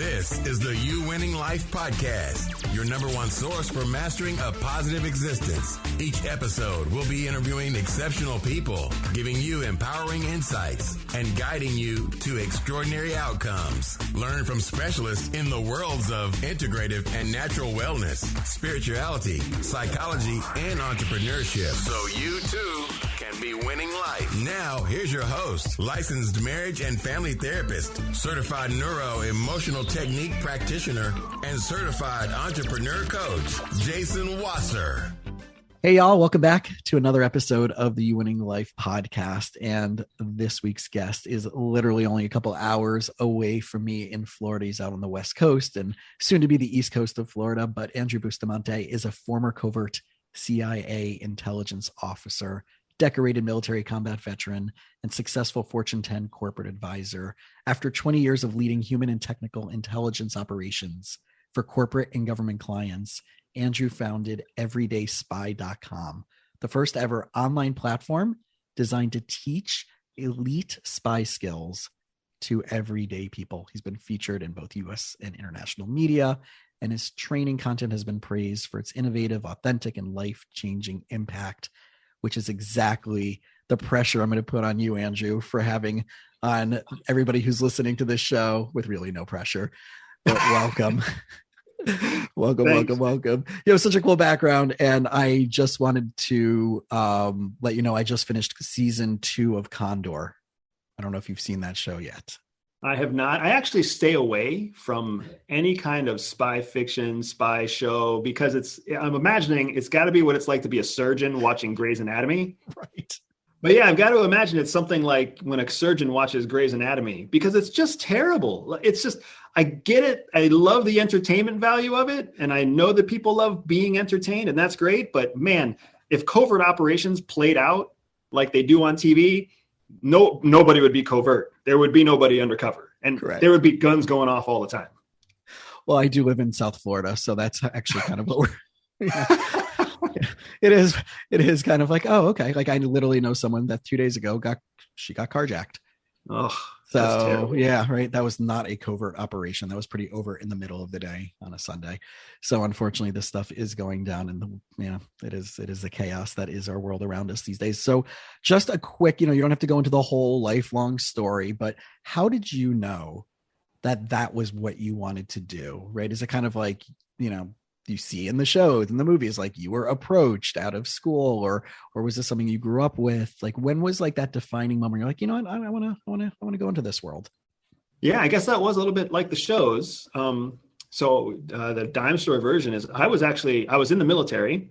This is the You Winning Life Podcast, your number one source for mastering a positive existence. Each episode will be interviewing exceptional people, giving you empowering insights, and guiding you to extraordinary outcomes. Learn from specialists in the worlds of integrative and natural wellness, spirituality, psychology, and entrepreneurship, so you too can be winning life. Now, here's your host, licensed marriage and family therapist, certified neuro-emotional technique practitioner, and certified entrepreneur coach, Jason Wasser. Hey, y'all. Welcome back to another episode of the You Winning Life podcast. And this week's guest is literally only a couple hours away from me in Florida. He's out on the West Coast and soon to be the East Coast of Florida. But Andrew Bustamante is a former covert CIA intelligence officer, decorated military combat veteran, and successful Fortune 10 corporate advisor. After 20 years of leading human and technical intelligence operations for corporate and government clients, Andrew founded EverydaySpy.com, the first ever online platform designed to teach elite spy skills to everyday people. He's been featured in both U.S. and international media, and his training content has been praised for its innovative, authentic, and life-changing impact, which is exactly the pressure I'm going to put on you, Andrew, for having on everybody who's listening to this show with really no pressure. But welcome. welcome. You have such a cool background. And I just wanted to let you know, I just finished season 2 of Condor. I don't know if you've seen that show yet. I have not. I actually stay away from any kind of spy fiction, spy show, because I'm imagining it's got to be what it's like to be a surgeon watching Grey's Anatomy. Right. But yeah, I've got to imagine it's something like when a surgeon watches Grey's Anatomy, because it's just terrible. It's just, I get it. I love the entertainment value of it. And I know that people love being entertained, and that's great. But man, if covert operations played out like they do on TV, nobody would be covert. There would be nobody undercover, and Correct. There would be guns going off all the time. Well, I do live in South Florida, so that's actually kind of what we're. It is kind of like, oh, okay. Like I literally know someone that 2 days ago got carjacked. Oh, so yeah, right. That was not a covert operation. That was pretty overt in the middle of the day on a Sunday. So unfortunately, this stuff is going down, and it is the chaos that is our world around us these days. So just a quick, you don't have to go into the whole lifelong story, but how did you know that was what you wanted to do? Right? Is it kind of like, you see in the shows and the movies, like you were approached out of school, or was this something you grew up with? Like, when was like that defining moment? You're like, what, I want to go into this world. Yeah, I guess that was a little bit like the shows. So the dime store version is I was in the military.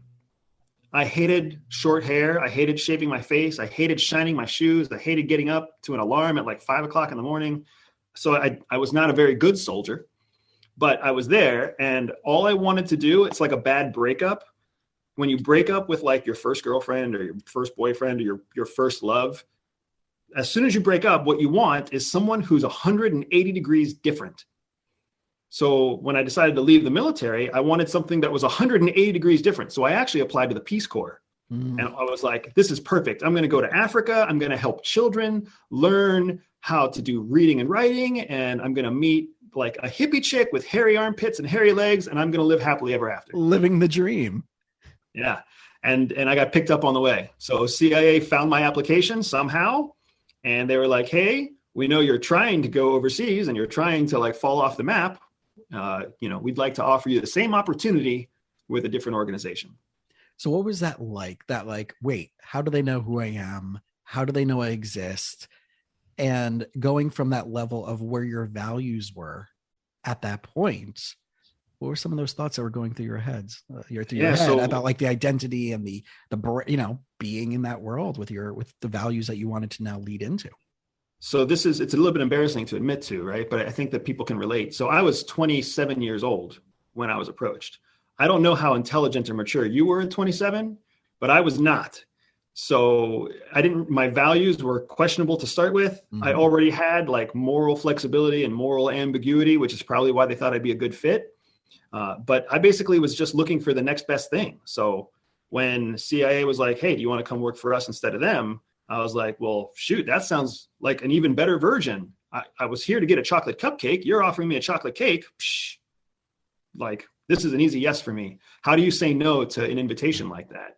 I hated short hair. I hated shaving my face. I hated shining my shoes. I hated getting up to an alarm at like 5 o'clock in the morning. So I was not a very good soldier. But I was there, and all I wanted to do, it's like a bad breakup. When you break up with like your first girlfriend or your first boyfriend or your first love, as soon as you break up, what you want is someone who's 180 degrees different. So when I decided to leave the military, I wanted something that was 180 degrees different. So I actually applied to the Peace Corps. And I was like, this is perfect. I'm going to go to Africa. I'm going to help children learn how to do reading and writing, and I'm going to meet like a hippie chick with hairy armpits and hairy legs, and I'm going to live happily ever after. Living the dream. Yeah. And I got picked up on the way. So CIA found my application somehow, and they were like, hey, we know you're trying to go overseas and you're trying to like fall off the map. We'd like to offer you the same opportunity with a different organization. So what was that like? That like, wait, how do they know who I am? How do they know I exist? And going from that level of where your values were at that point, what were some of those thoughts that were going through your heads, about like the identity and the being in that world with the values that you wanted to now lead into? So it's a little bit embarrassing to admit to, right? But I think that people can relate. So I was 27 years old when I was approached. I don't know how intelligent or mature you were at 27, but I was not. So my values were questionable to start with. Mm-hmm. I already had like moral flexibility and moral ambiguity, which is probably why they thought I'd be a good fit. But I basically was just looking for the next best thing. So when CIA was like, hey, do you want to come work for us instead of them? I was like, well, shoot, that sounds like an even better version I was here to get a chocolate cupcake. You're offering me a chocolate cake. Psh, like, this is an easy yes for me. How do you say no to an invitation like that?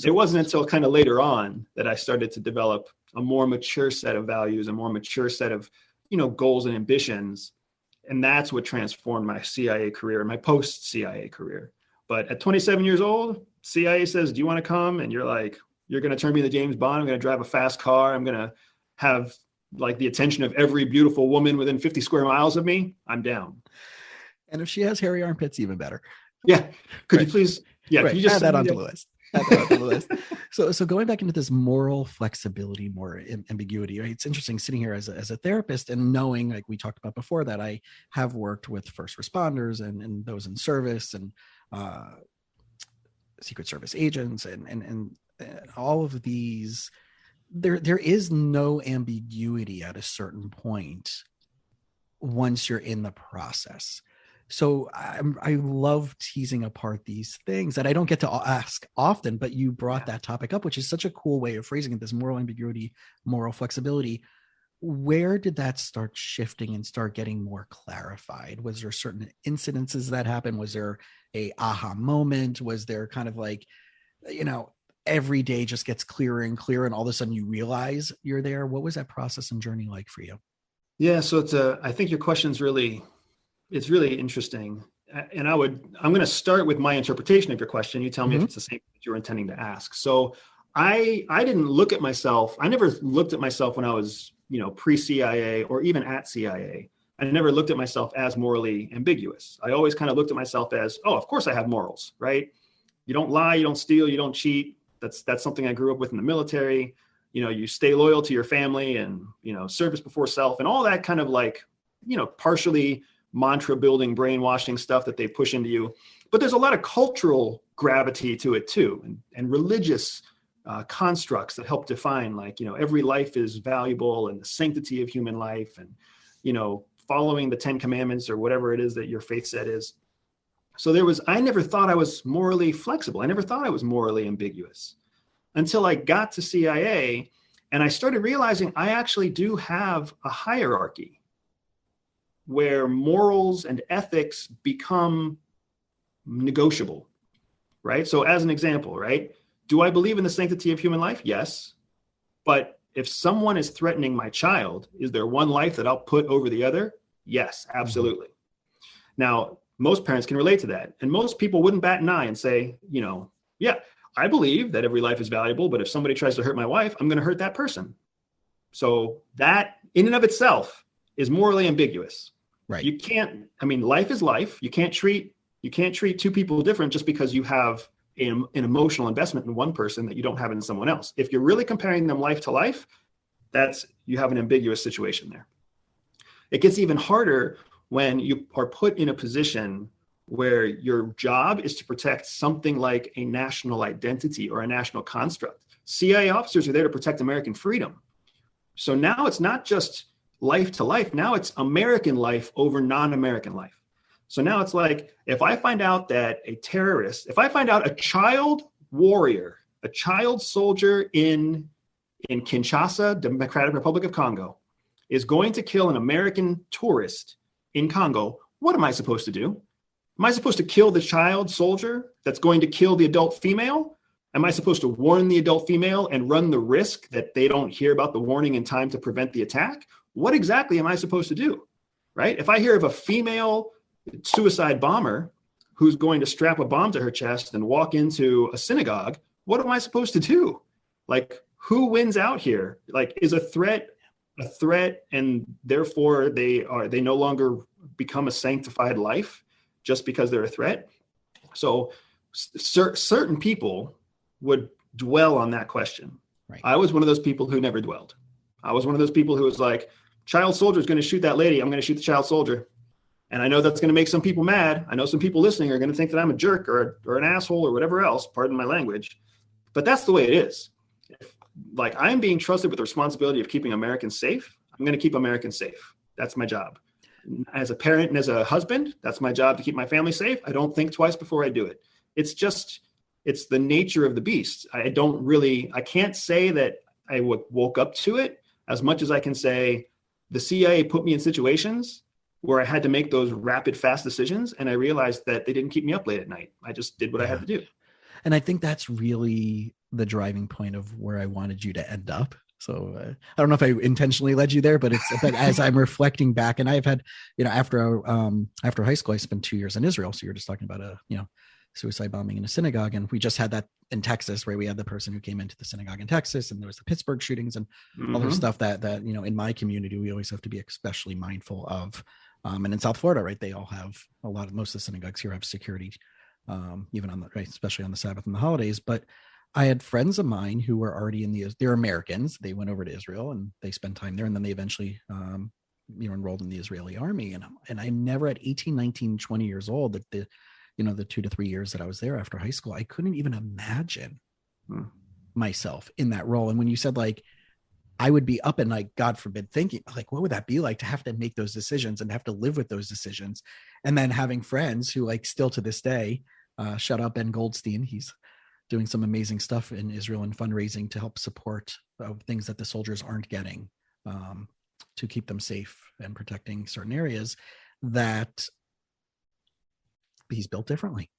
It wasn't until kind of later on that I started to develop a more mature set of values, a more mature set of, goals and ambitions. And that's what transformed my CIA career, my post-CIA career. But at 27 years old, CIA says, do you want to come? And you're like, you're going to turn me into James Bond. I'm going to drive a fast car. I'm going to have like the attention of every beautiful woman within 50 square miles of me. I'm down. And if she has hairy armpits, even better. Yeah. Could you please? Yeah. Right. Could you just add that onto the list? Add that onto the list. So going back into this moral flexibility, more ambiguity, right? It's interesting sitting here as a therapist and knowing, like we talked about before, that I have worked with first responders and those in service and Secret Service agents and all of these. There is no ambiguity at a certain point once you're in the process. So I love teasing apart these things that I don't get to ask often, but you brought that topic up, which is such a cool way of phrasing it, this moral ambiguity, moral flexibility. Where did that start shifting and start getting more clarified? Was there certain incidences that happened? Was there a aha moment? Was there kind of like, every day just gets clearer and clearer and all of a sudden you realize you're there? What was that process and journey like for you? Yeah. So I think your question's it's really interesting. And I'm going to start with my interpretation of your question. You tell me if it's the same that you're intending to ask. So I didn't look at myself. I never looked at myself when I was, pre-CIA or even at CIA. I never looked at myself as morally ambiguous. I always kind of looked at myself as, oh, of course I have morals, right? You don't lie, you don't steal, you don't cheat. That's something I grew up with in the military. You stay loyal to your family and, service before self and all that kind of like, partially mantra building, brainwashing stuff that they push into you. But there's a lot of cultural gravity to it too, and religious constructs that help define like, every life is valuable and the sanctity of human life and, following the 10 commandments or whatever it is that your faith set is. So I never thought I was morally flexible. I never thought I was morally ambiguous until I got to CIA and I started realizing I actually do have a hierarchy where morals and ethics become negotiable, right? So as an example, right? Do I believe in the sanctity of human life? Yes. But if someone is threatening my child, is there one life that I'll put over the other? Yes, absolutely. Now, most parents can relate to that. And most people wouldn't bat an eye and say, yeah, I believe that every life is valuable, but if somebody tries to hurt my wife, I'm going to hurt that person. So that in and of itself is morally ambiguous. Right. You can't, life is life. You can't treat two people different just because you have an emotional investment in one person that you don't have in someone else. If you're really comparing them life to life, you have an ambiguous situation there. It gets even harder when you are put in a position where your job is to protect something like a national identity or a national construct. CIA officers are there to protect American freedom. So now it's not just life to life. Now it's American life over non-American life. So now it's like, if I find out that a terrorist, if I find out a child warrior, a child soldier in Kinshasa, Democratic Republic of Congo, is going to kill an American tourist in Congo, what am I supposed to do? Am I supposed to kill the child soldier that's going to kill the adult female? Am I supposed to warn the adult female and run the risk that they don't hear about the warning in time to prevent the attack? What exactly am I supposed to do, right? If I hear of a female suicide bomber who's going to strap a bomb to her chest and walk into a synagogue, what am I supposed to do? Like, who wins out here? Like, is a threat and therefore they no longer become a sanctified life just because they're a threat? So certain people would dwell on that question. Right. I was one of those people who never dwelled. I was one of those people who was like, child soldier is going to shoot that lady. I'm going to shoot the child soldier. And I know that's going to make some people mad. I know some people listening are going to think that I'm a jerk or an asshole or whatever else, pardon my language. But that's the way it is. Like, I'm being trusted with the responsibility of keeping Americans safe. I'm going to keep Americans safe. That's my job. As a parent and as a husband, that's my job to keep my family safe. I don't think twice before I do it. It's the nature of the beast. I can't say that I woke up to it as much as I can say, the CIA put me in situations where I had to make those rapid, fast decisions. And I realized that they didn't keep me up late at night. I just did what I had to do. And I think that's really the driving point of where I wanted you to end up. So I don't know if I intentionally led you there, but but as I'm reflecting back, and I've had, after high school, I spent 2 years in Israel. So you're just talking about suicide bombing in a synagogue. And we just had that in Texas, where we had the person who came into the synagogue in Texas, and there was the Pittsburgh shootings and other stuff that, in my community, we always have to be especially mindful of. And in South Florida, right, they all have most of the synagogues here have security, even especially on the Sabbath and the holidays. But I had friends of mine who were already they're Americans. They went over to Israel and they spent time there. And then they eventually, enrolled in the Israeli army. And I never at 18, 19, 20 years old, that the 2 to 3 years that I was there after high school, I couldn't even imagine myself in that role. And when you said I would be up at night, God forbid, thinking what would that be like to have to make those decisions and have to live with those decisions? And then having friends who still to this day, shout out Ben Goldstein. He's doing some amazing stuff in Israel and fundraising to help support things that the soldiers aren't getting, to keep them safe and protecting certain areas, that he's built differently.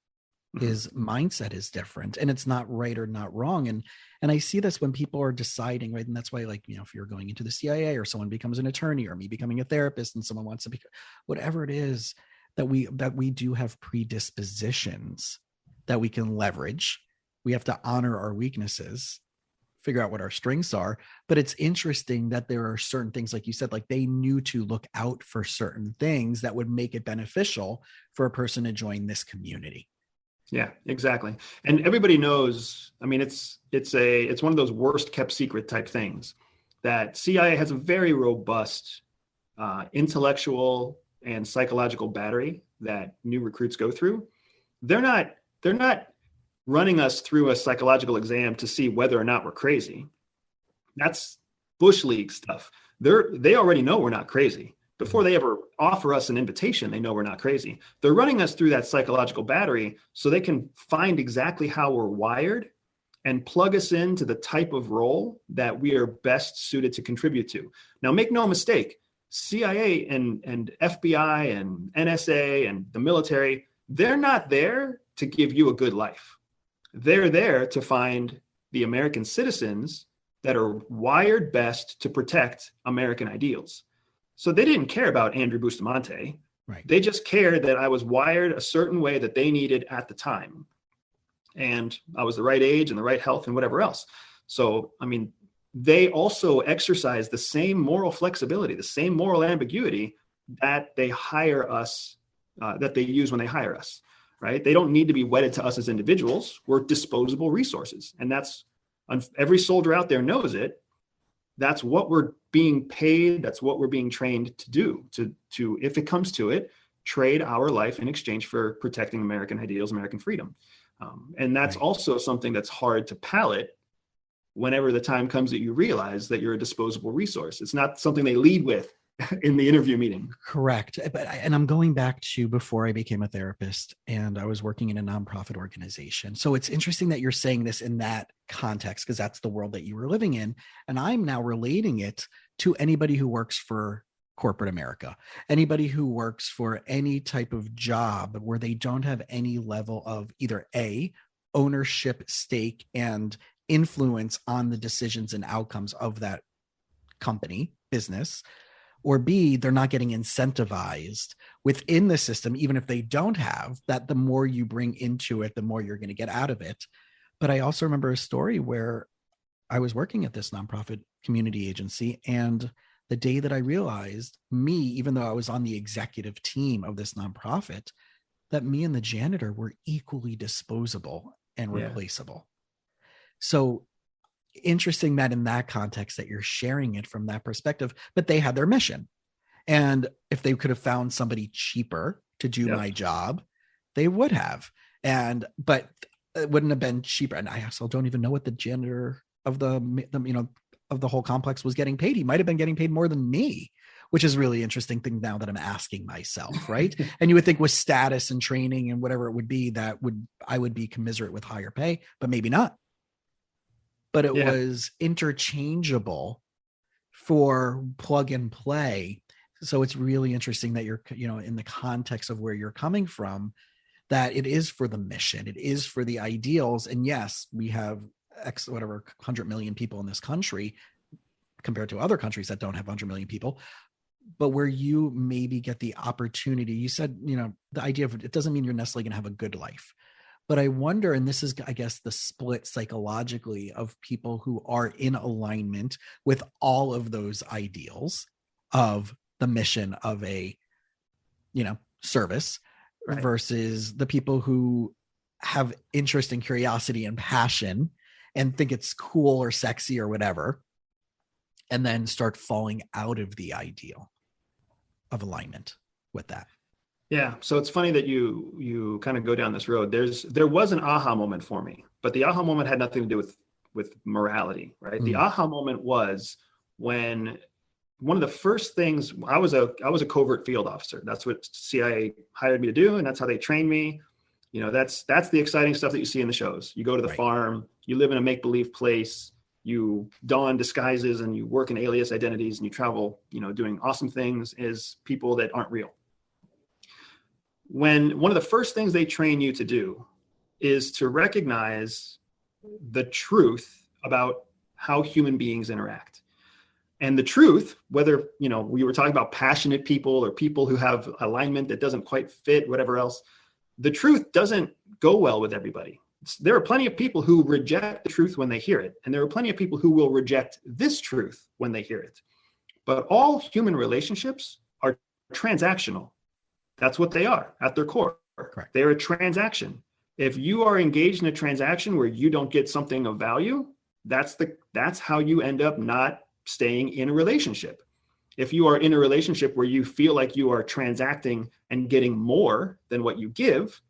His mindset is different, and it's not right or not wrong. And I see this when people are deciding, right? And that's why, if you're going into the CIA, or someone becomes an attorney, or me becoming a therapist, and someone wants to be whatever it is, that we do have predispositions that we can leverage. We have to honor our weaknesses, figure out what our strengths are. But it's interesting that there are certain things, like you said, they knew to look out for certain things that would make it beneficial for a person to join this community. Yeah, exactly. And everybody knows, it's one of those worst kept secret type things, that CIA has a very robust intellectual and psychological battery that new recruits go through. They're not running us through a psychological exam to see whether or not we're crazy. That's Bush League stuff. They already know we're not crazy. Before they ever offer us an invitation, they know we're not crazy. They're running us through that psychological battery so they can find exactly how we're wired and plug us into the type of role that we are best suited to contribute to. Now, make no mistake, CIA and FBI and NSA and the military, they're not there to give you a good life. They're there to find the American citizens that are wired best to protect American ideals. So they didn't care about Andrew Bustamante. Right. They just cared that I was wired a certain way that they needed at the time. And I was the right age and the right health and whatever else. So, they also exercise the same moral flexibility, the same moral ambiguity that they hire us, that they use when they hire us, right? They don't need to be wedded to us as individuals. We're disposable resources. And that's, every soldier out there knows it. That's what we're being paid. That's what we're being trained to do, to, if it comes to it, trade our life in exchange for protecting American ideals, American freedom. And that's also something that's hard to palate whenever the time comes that you realize that you're a disposable resource. It's not something they lead with in the interview meeting. Correct. And I'm going back to before I became a therapist, and I was working in a nonprofit organization. So it's interesting that you're saying this in that context, because that's the world that you were living in. And I'm now relating it to anybody who works for corporate America, anybody who works for any type of job where they don't have any level of either A, ownership, stake, and influence on the decisions and outcomes of that company, business, or B, they're not getting incentivized within the system, even if they don't have that. The more you bring into it, the more you're going to get out of it. But I also remember a story where I was working at this nonprofit community agency, and the day that I realized even though I was on the executive team of this nonprofit, that me and the janitor were equally disposable and replaceable. So interesting that in that context that you're sharing it from that perspective, but they had their mission. And if they could have found somebody cheaper to do my job, they would have. But it wouldn't have been cheaper. And I also don't even know what the janitor of of the whole complex was getting paid. He might've been getting paid more than me, which is really interesting thing now that I'm asking myself. Right. And you would think with status and training and whatever it would be, I would be commiserate with higher pay, but maybe not. But it was interchangeable for plug and play. So it's really interesting that you're, in the context of where you're coming from, that it is for the mission, it is for the ideals. And yes, we have X, whatever, 100 million people in this country compared to other countries that don't have 100 million people. But where you maybe get the opportunity, you said, the idea of it doesn't mean you're necessarily going to have a good life. But I wonder, and this is, I guess, the split psychologically of people who are in alignment with all of those ideals of the mission of a, service, right, versus the people who have interest and curiosity and passion and think it's cool or sexy or whatever, and then start falling out of the ideal of alignment with that. Yeah. So it's funny that you kind of go down this road. There was an aha moment for me, but the aha moment had nothing to do with morality, right? Mm. The aha moment was when one of the first things, I was a covert field officer. That's what CIA hired me to do. And that's how they trained me. That's the exciting stuff that you see in the shows. You go to the farm, you live in a make-believe place, you don disguises and you work in alias identities and you travel, doing awesome things as people that aren't real. When one of the first things they train you to do is to recognize the truth about how human beings interact. And the truth, whether, we were talking about passionate people or people who have alignment that doesn't quite fit, whatever else, the truth doesn't go well with everybody. There are plenty of people who reject the truth when they hear it. And there are plenty of people who will reject this truth when they hear it. But all human relationships are transactional. That's what they are at their core. Correct. They're a transaction. If you are engaged in a transaction where you don't get something of value, that's how you end up not staying in a relationship. If you are in a relationship where you feel like you are transacting and getting more than what you give,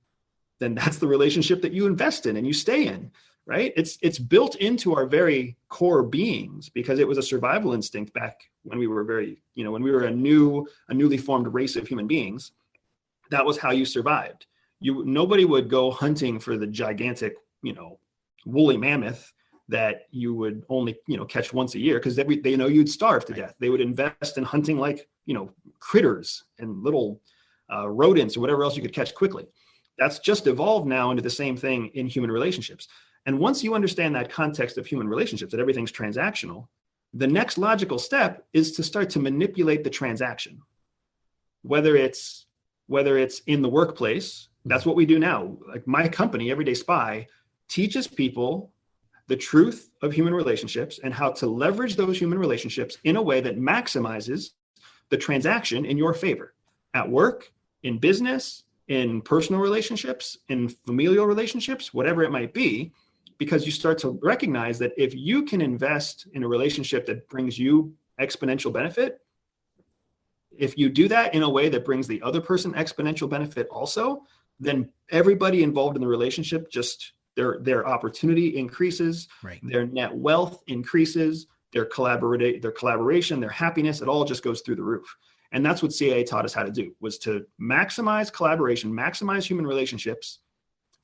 then that's the relationship that you invest in and you stay in, right? It's built into our very core beings because it was a survival instinct back when we were when we were a newly formed race of human beings. That was how you survived. Nobody would go hunting for the gigantic, woolly mammoth that you would only, catch once a year because they know you'd starve to death. They would invest in hunting like, critters and little rodents or whatever else you could catch quickly. That's just evolved now into the same thing in human relationships. And once you understand that context of human relationships, that everything's transactional, the next logical step is to start to manipulate the transaction. Whether it's in the workplace, that's what we do now. Like my company, Everyday Spy, teaches people the truth of human relationships and how to leverage those human relationships in a way that maximizes the transaction in your favor at work, in business, in personal relationships, in familial relationships, whatever it might be, because you start to recognize that if you can invest in a relationship that brings you exponential benefit, if you do that in a way that brings the other person exponential benefit also, then everybody involved in the relationship, just their opportunity increases, right, their net wealth increases, their collaboration, their happiness, it all just goes through the roof. And that's what CIA taught us how to do, was to maximize collaboration, maximize human relationships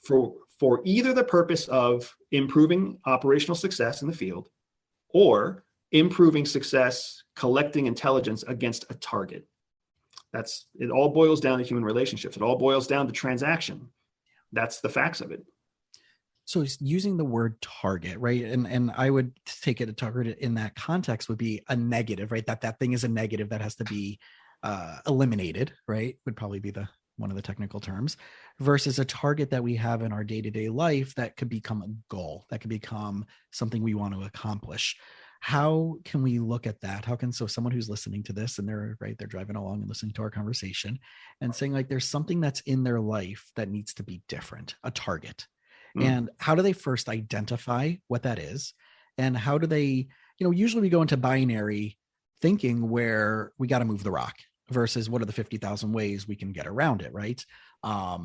for either the purpose of improving operational success in the field or improving success collecting intelligence against a target. It all boils down to human relationships. It all boils down to transaction. That's the facts of it. So using the word target, right? And I would take it, a target in that context would be a negative, right? That thing is a negative that has to be eliminated, right? Would probably be one of the technical terms, versus a target that we have in our day-to-day life that could become a goal, that could become something we want to accomplish. How can we look at that? So someone who's listening to this and they're driving along and listening to our conversation and saying like, there's something that's in their life that needs to be different, a target. And how do they first identify what that is? And how do they, usually we go into binary thinking where we got to move the rock versus what are the 50,000 ways we can get around it, right? I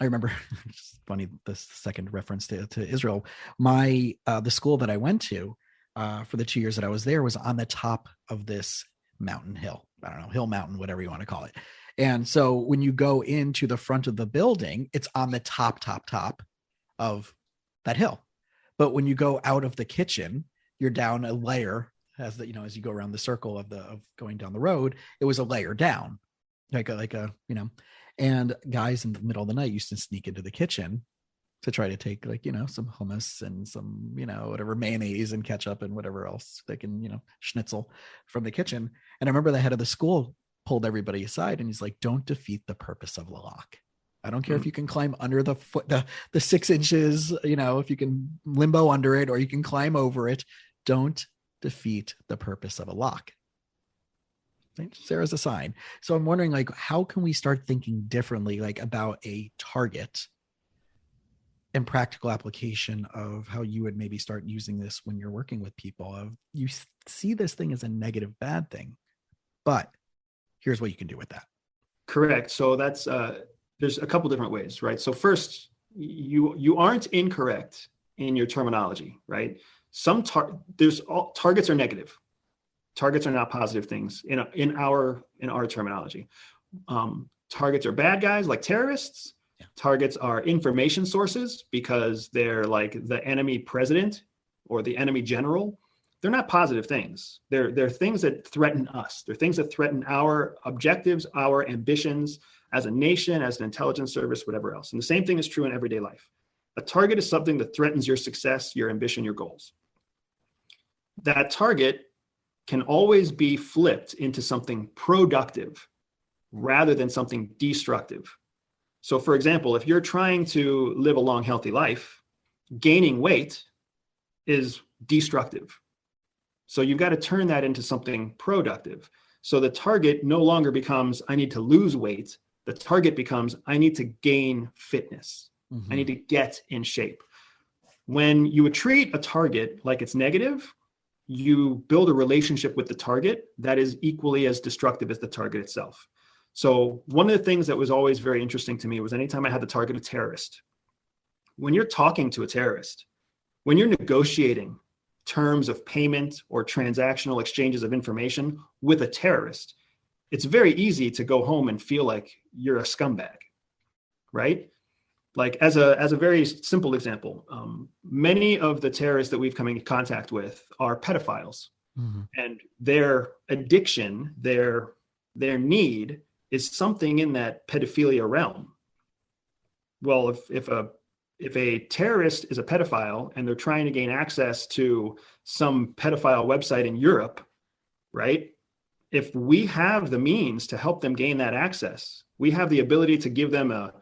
remember, it's funny, the second reference to Israel, the school that I went to for the 2 years that I was there was on the top of this mountain hill. I don't know, hill mountain, whatever you want to call it. And so when you go into the front of the building, it's on the top of that hill. But when you go out of the kitchen, you're down a layer as the, as you go around the circle of going down the road, it was a layer down, like a, and guys in the middle of the night used to sneak into the kitchen to try to take some hummus and some, whatever mayonnaise and ketchup and whatever else they can, schnitzel from the kitchen. And I remember the head of the school pulled everybody aside and he's like, don't defeat the purpose of the lock. I don't care if you can climb under the foot, the 6 inches, if you can limbo under it or you can climb over it, don't defeat the purpose of a lock. Sarah's a sign. So I'm wondering, how can we start thinking differently, about a target and practical application of how you would maybe start using this when you're working with people? Of you see this thing as a negative, bad thing, but here's what you can do with that. Correct. So that's there's a couple different ways, right? So first, you aren't incorrect in your terminology, right? Targets are negative. Targets are not positive things in our terminology. Targets are bad guys like terrorists. Yeah. Targets are information sources because they're like the enemy president or the enemy general. They're not positive things. They're things that threaten us. They're things that threaten our objectives, our ambitions as a nation, as an intelligence service, whatever else. And the same thing is true in everyday life. A target is something that threatens your success, your ambition, your goals. That target can always be flipped into something productive rather than something destructive. So for example, if you're trying to live a long, healthy life, gaining weight is destructive. So you've got to turn that into something productive. So the target no longer becomes, I need to lose weight. The target becomes, I need to gain fitness. Mm-hmm. I need to get in shape. When you would treat a target like it's negative, you build a relationship with the target that is equally as destructive as the target itself. So one of the things that was always very interesting to me was anytime I had to target a terrorist, when you're talking to a terrorist, when you're negotiating terms of payment or transactional exchanges of information with a terrorist, it's very easy to go home and feel like you're a scumbag, right? Like as a very simple example, many of the terrorists that we've come in contact with are pedophiles, mm-hmm. and their addiction, their need is something in that pedophilia realm. Well, if a terrorist is a pedophile and they're trying to gain access to some pedophile website in Europe, right? If we have the means to help them gain that access, we have the ability to give them a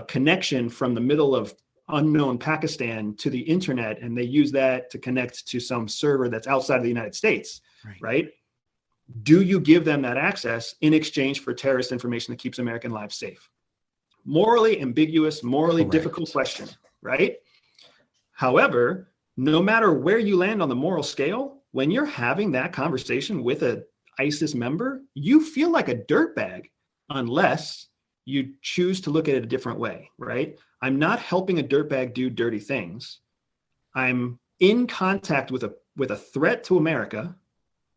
connection from the middle of unknown Pakistan to the internet, and they use that to connect to some server that's outside of the United States, right? Do you give them that access in exchange for terrorist information that keeps American lives safe? Morally ambiguous, morally Correct. Difficult question, right? However, no matter where you land on the moral scale, when you're having that conversation with an ISIS member, you feel like a dirtbag unless you choose to look at it a different way, right? I'm not helping a dirtbag do dirty things. I'm in contact with a threat to America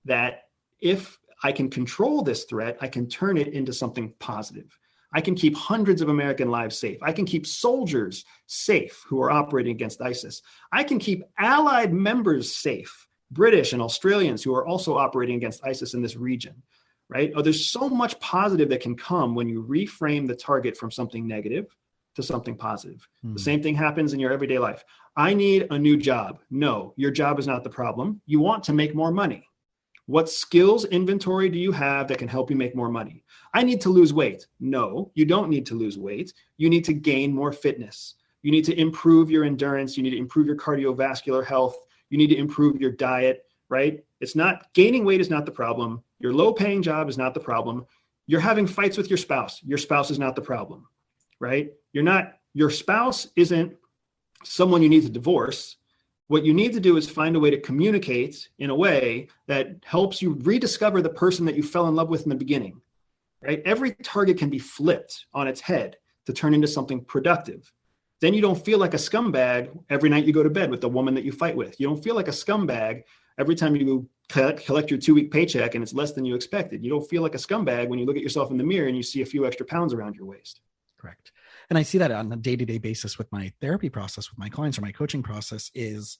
that if I can control this threat, I can turn it into something positive. I can keep hundreds of American lives safe. I can keep soldiers safe who are operating against ISIS. I can keep allied members safe, British and Australians who are also operating against ISIS in this region, right? Oh, there's so much positive that can come when you reframe the target from something negative to something positive. The same thing happens in your everyday life. I need a new job. No, your job is not the problem. You want to make more money. What skills inventory do you have that can help you make more money? I need to lose weight. No, you don't need to lose weight. You need to gain more fitness. You need to improve your endurance. You need to improve your cardiovascular health. You need to improve your diet, right? It's not, gaining weight is not the problem. Your low-paying job is not the problem. You're having fights with your spouse. Your spouse is not the problem, right? Your spouse isn't someone you need to divorce. What you need to do is find a way to communicate in a way that helps you rediscover the person that you fell in love with in the beginning, right? Every target can be flipped on its head to turn into something productive. Then you don't feel like a scumbag every night you go to bed with the woman that you fight with. You don't feel like a scumbag every time you collect your 2-week paycheck and it's less than you expected. You don't feel like a scumbag when you look at yourself in the mirror and you see a few extra pounds around your waist. Correct. And I see that on a day-to-day basis with my therapy process with my clients or my coaching process is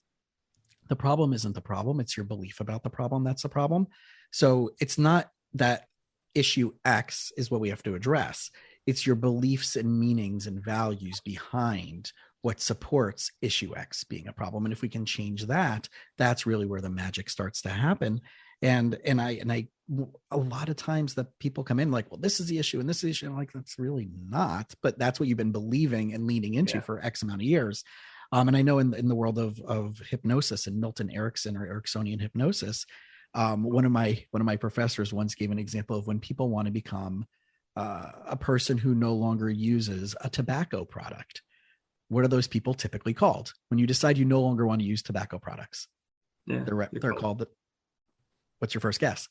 The problem isn't the problem. It's your belief about the problem. That's the problem. So it's not that issue X is what we have to address. It's your beliefs and meanings and values behind what supports issue X being a problem. And if we can change that, that's really where the magic starts to happen. And I a lot of times that people come in like, well, this is the issue and this is the issue. I'm like, that's really not, but that's what you've been believing and leaning into for X amount of years. And I know in the world of hypnosis and Milton Erickson or Ericksonian hypnosis, one of my professors once gave an example of when people want to become a person who no longer uses a tobacco product. What are those people typically called? When you decide you no longer want to use tobacco products, they're called. What's your first guess?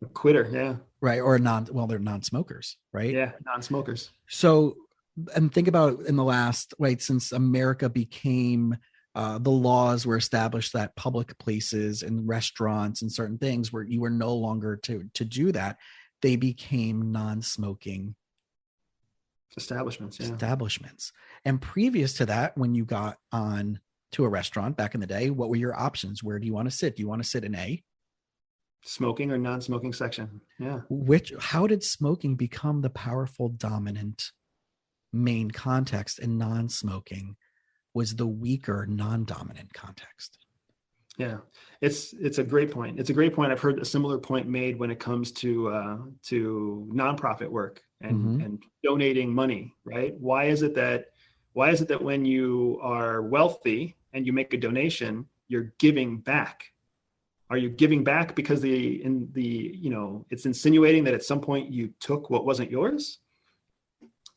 A quitter, yeah. Right, or they're non-smokers, right? Yeah, non-smokers. So, and think about in the last, since America became, the laws were established that public places and restaurants and certain things where you were no longer to do that, they became non-smoking establishments. And previous to that, when you got on to a restaurant back in the day, what were your options? Where do you want to sit? Do you want to sit in A? Smoking or non-smoking section? Yeah. How did smoking become the powerful, dominant main context, and non-smoking was the weaker, non-dominant context? Yeah, it's a great point. It's a great point. I've heard a similar point made when it comes to nonprofit work and donating money. Right? Why is it that when you are wealthy and you make a donation, you're giving back? Are you giving back because it's insinuating that at some point you took what wasn't yours?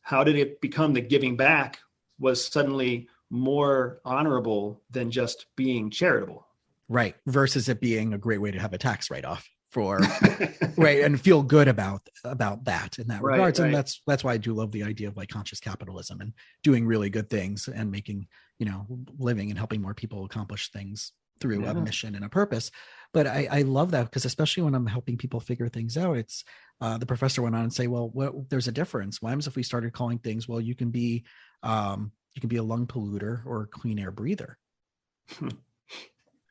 How did it become that giving back was suddenly more honorable than just being charitable? Right. Versus it being a great way to have a tax write-off for, right. And feel good about that in that regards. And that's why I do love the idea of like conscious capitalism and doing really good things and making, living and helping more people accomplish things through a mission and a purpose. But I love that because especially when I'm helping people figure things out, it's the professor went on and say, well, there's a difference. What happens if we started calling things, well, you can be a lung polluter or a clean air breather.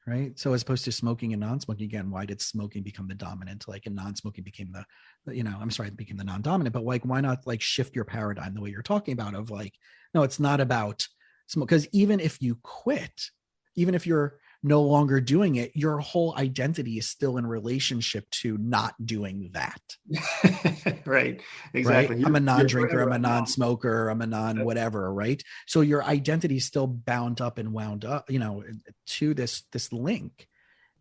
Right. So as opposed to smoking and non-smoking, again, why did smoking become the dominant? And non-smoking became became the non-dominant, but why not shift your paradigm the way you're talking about of no, it's not about smoke. Because even if you quit, even if you're no longer doing it, your whole identity is still in relationship to not doing that. Right. Exactly. Right? I'm a non-drinker, I'm a non-smoker, I'm a non-whatever, right? So your identity is still bound up and wound up, to this link.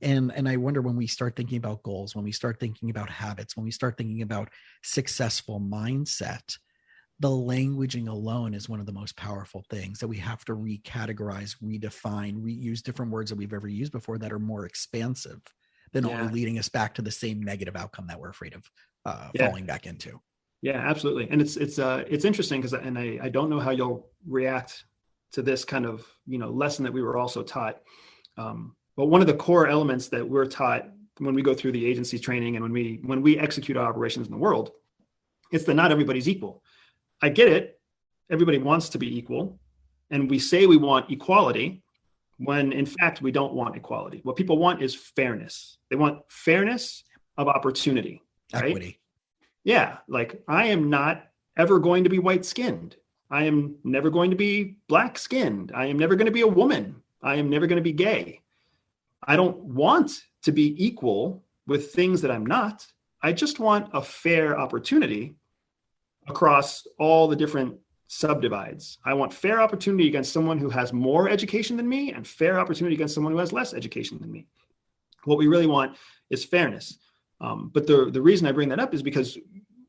And I wonder when we start thinking about goals, when we start thinking about habits, when we start thinking about successful mindset, the languaging alone is one of the most powerful things that we have to recategorize, redefine, reuse different words that we've ever used before that are more expansive than only leading us back to the same negative outcome that we're afraid of falling back into. Yeah, absolutely. And it's interesting because, and I don't know how you'll react to this kind of, lesson that we were also taught. But one of the core elements that we're taught when we go through the agency training and when we execute our operations in the world, it's that not everybody's equal. I get it. Everybody wants to be equal. And we say we want equality when in fact we don't want equality. What people want is fairness. They want fairness of opportunity. Right? Equity. Yeah. I am not ever going to be white skinned. I am never going to be black skinned. I am never going to be a woman. I am never going to be gay. I don't want to be equal with things that I'm not. I just want a fair opportunity across all the different subdivides. I want fair opportunity against someone who has more education than me and fair opportunity against someone who has less education than me. What we really want is fairness. But the reason I bring that up is because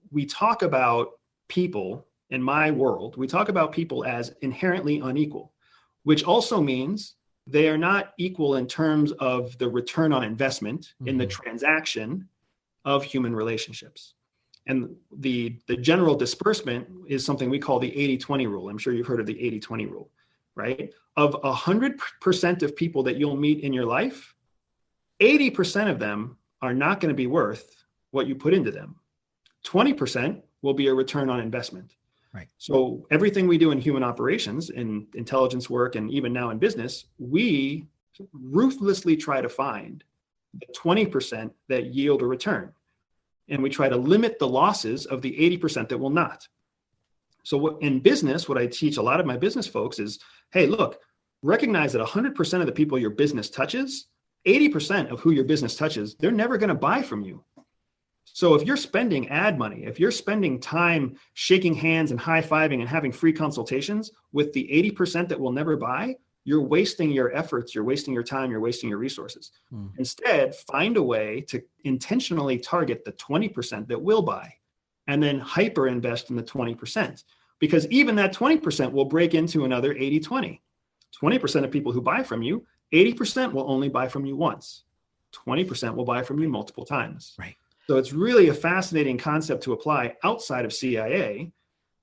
we talk about people in my world, we talk about people as inherently unequal, which also means they are not equal in terms of the return on investment in the transaction of human relationships. And the general disbursement is something we call the 80-20 rule. I'm sure you've heard of the 80-20 rule, right? Of 100% of people that you'll meet in your life, 80% of them are not going to be worth what you put into them. 20% will be a return on investment. Right. So everything we do in human operations, in intelligence work, and even now in business, we ruthlessly try to find the 20% that yield a return. And we try to limit the losses of the 80% that will not. So in business, what I teach a lot of my business folks is, hey, look, recognize that 100% of the people your business touches, 80% of who your business touches, they're never going to buy from you. So if you're spending ad money, if you're spending time shaking hands and high-fiving and having free consultations with the 80% that will never buy, you're wasting your efforts, you're wasting your time, you're wasting your resources. Instead, find a way to intentionally target the 20% that will buy, and then hyper invest in the 20%. Because even that 20% will break into another 80-20. 20% of people who buy from you, 80% will only buy from you once. 20% will buy from you multiple times. Right. So it's really a fascinating concept to apply outside of CIA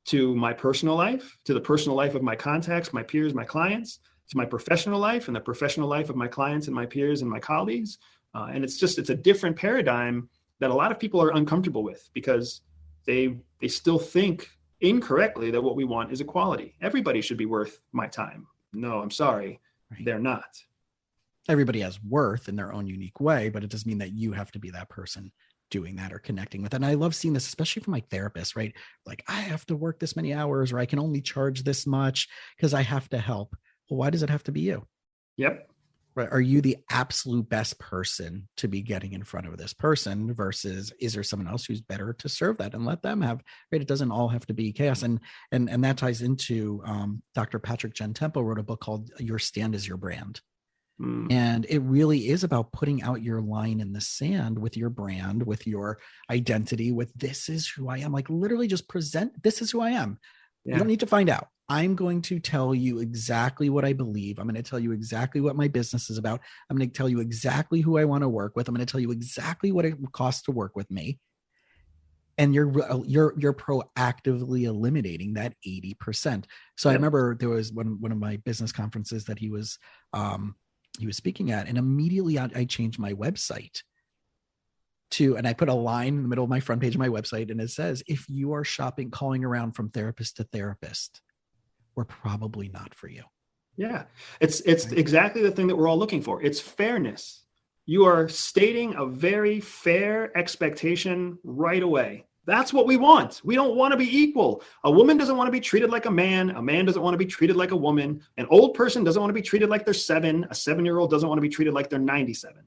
to my personal life, to the personal life of my contacts, my peers, my clients, to my professional life and the professional life of my clients and my peers and my colleagues. And it's a different paradigm that a lot of people are uncomfortable with, because they still think incorrectly that what we want is equality. Everybody should be worth my time. No, I'm sorry. Right. They're not. Everybody has worth in their own unique way, but it doesn't mean that you have to be that person doing that or connecting with it. And I love seeing this, especially from my therapist, right? Like, I have to work this many hours, or I can only charge this much because I have to help. Well, why does it have to be you? Yep. Right. Are you the absolute best person to be getting in front of this person, versus is there someone else who's better to serve that and let them have, right? It doesn't all have to be chaos. And that ties into Dr. Patrick Gentempo wrote a book called Your Stand is Your Brand. And it really is about putting out your line in the sand with your brand, with your identity, with this is who I am. Like, literally just present, this is who I am. Yeah. You don't need to find out. I'm going to tell you exactly what I believe. I'm going to tell you exactly what my business is about. I'm going to tell you exactly who I want to work with. I'm going to tell you exactly what it costs to work with me. And you're proactively eliminating that 80%. So I remember there was one of my business conferences that he was speaking at, and immediately I changed my website and I put a line in the middle of my front page of my website, and it says, if you are calling around from therapist to therapist, we're probably not for you. Yeah. It's exactly the thing that we're all looking for. It's fairness. You are stating a very fair expectation right away. That's what we want. We don't want to be equal. A woman doesn't want to be treated like a man. A man doesn't want to be treated like a woman. An old person doesn't want to be treated like they're 7. A 7-year-old doesn't want to be treated like they're 97.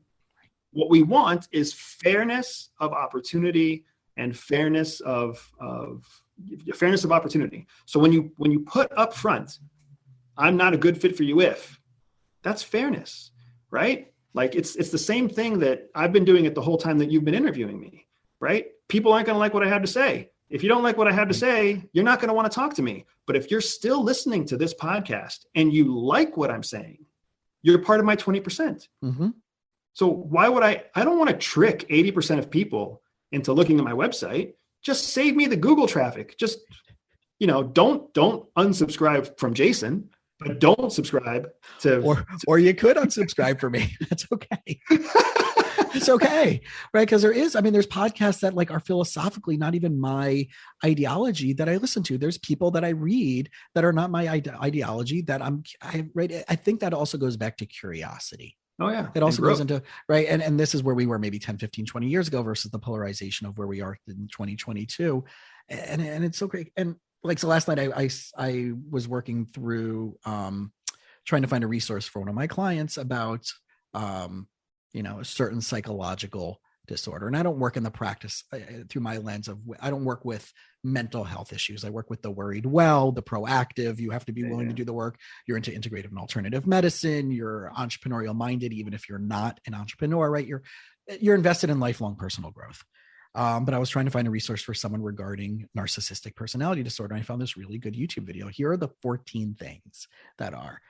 What we want is fairness of opportunity and fairness of opportunity. So when you put up front, I'm not a good fit for you if, that's fairness, right? Like it's the same thing that I've been doing it the whole time that you've been interviewing me, right? People aren't going to like what I have to say. If you don't like what I have to say, you're not going to want to talk to me. But if you're still listening to this podcast and you like what I'm saying, you're part of my 20%. Mm-hmm. So why would I don't want to trick 80% of people into looking at my website. Just save me the Google traffic. Just, don't unsubscribe from Jason, but don't subscribe to, or you could unsubscribe for me. That's okay. It's okay. Right. Cause there's podcasts that like are philosophically not even my ideology that I listen to. There's people that I read that are not my ideology that I think that also goes back to curiosity. Oh yeah. It also goes into, right. And this is where we were maybe 10, 15, 20 years ago versus the polarization of where we are in 2022. And it's so great. And like, so last night I was working through, trying to find a resource for one of my clients about, a certain psychological disorder. And I don't work in the practice through my lens of, I don't work with mental health issues. I work with the worried well, the proactive. You have to be willing to do the work. You're into integrative and alternative medicine. You're entrepreneurial minded, even if you're not an entrepreneur, right? You're invested in lifelong personal growth. But I was trying to find a resource for someone regarding narcissistic personality disorder. And I found this really good YouTube video. Here are the 14 things that are.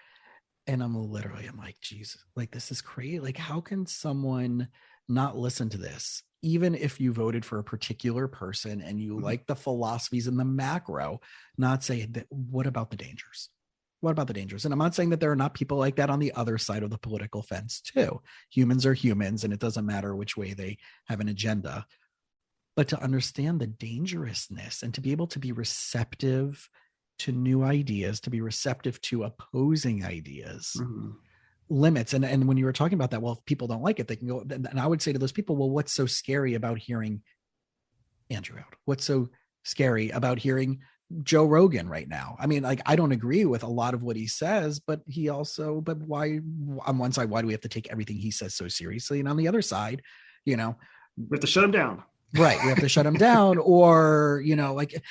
And I'm like, Jesus, like, this is crazy. Like, how can someone not listen to this? Even if you voted for a particular person and you like the philosophies in the macro, not say that, what about the dangers? What about the dangers? And I'm not saying that there are not people like that on the other side of the political fence too. Humans are humans, and it doesn't matter which way they have an agenda. But to understand the dangerousness and to be able to be receptive to new ideas, to be receptive to opposing ideas, limits. And when you were talking about that, well, if people don't like it, they can go. And I would say to those people, well, what's so scary about hearing Andrew out? What's so scary about hearing Joe Rogan right now? I mean, like, I don't agree with a lot of what he says, but why, on one side, why do we have to take everything he says so seriously? And on the other side, we have to shut him down. Right. We have to shut him down, or, like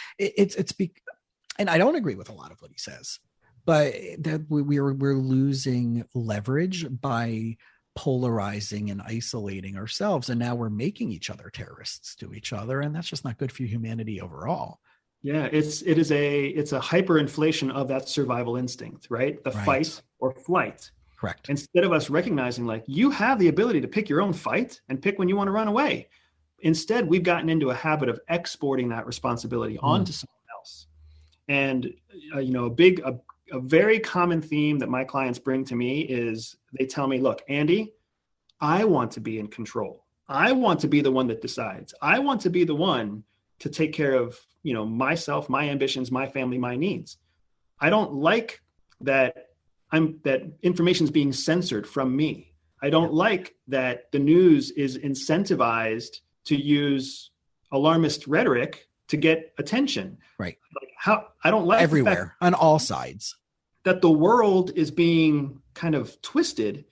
and I don't agree with a lot of what he says, but that we're losing leverage by polarizing and isolating ourselves. And now we're making each other terrorists to each other. And that's just not good for humanity overall. Yeah, it's a hyperinflation of that survival instinct, right? The fight or flight. Correct. Instead of us recognizing, like, you have the ability to pick your own fight and pick when you want to run away. Instead, we've gotten into a habit of exporting that responsibility onto someone else. And a very common theme that my clients bring to me is they tell me, look, Andy, I want to be in control. I want to be the one that decides. I want to be the one to take care of, myself, my ambitions, my family, my needs. I don't like that information is being censored from me. I don't like that the news is incentivized to use alarmist rhetoric to get attention. Right. I don't like everywhere on all sides that the world is being kind of twisted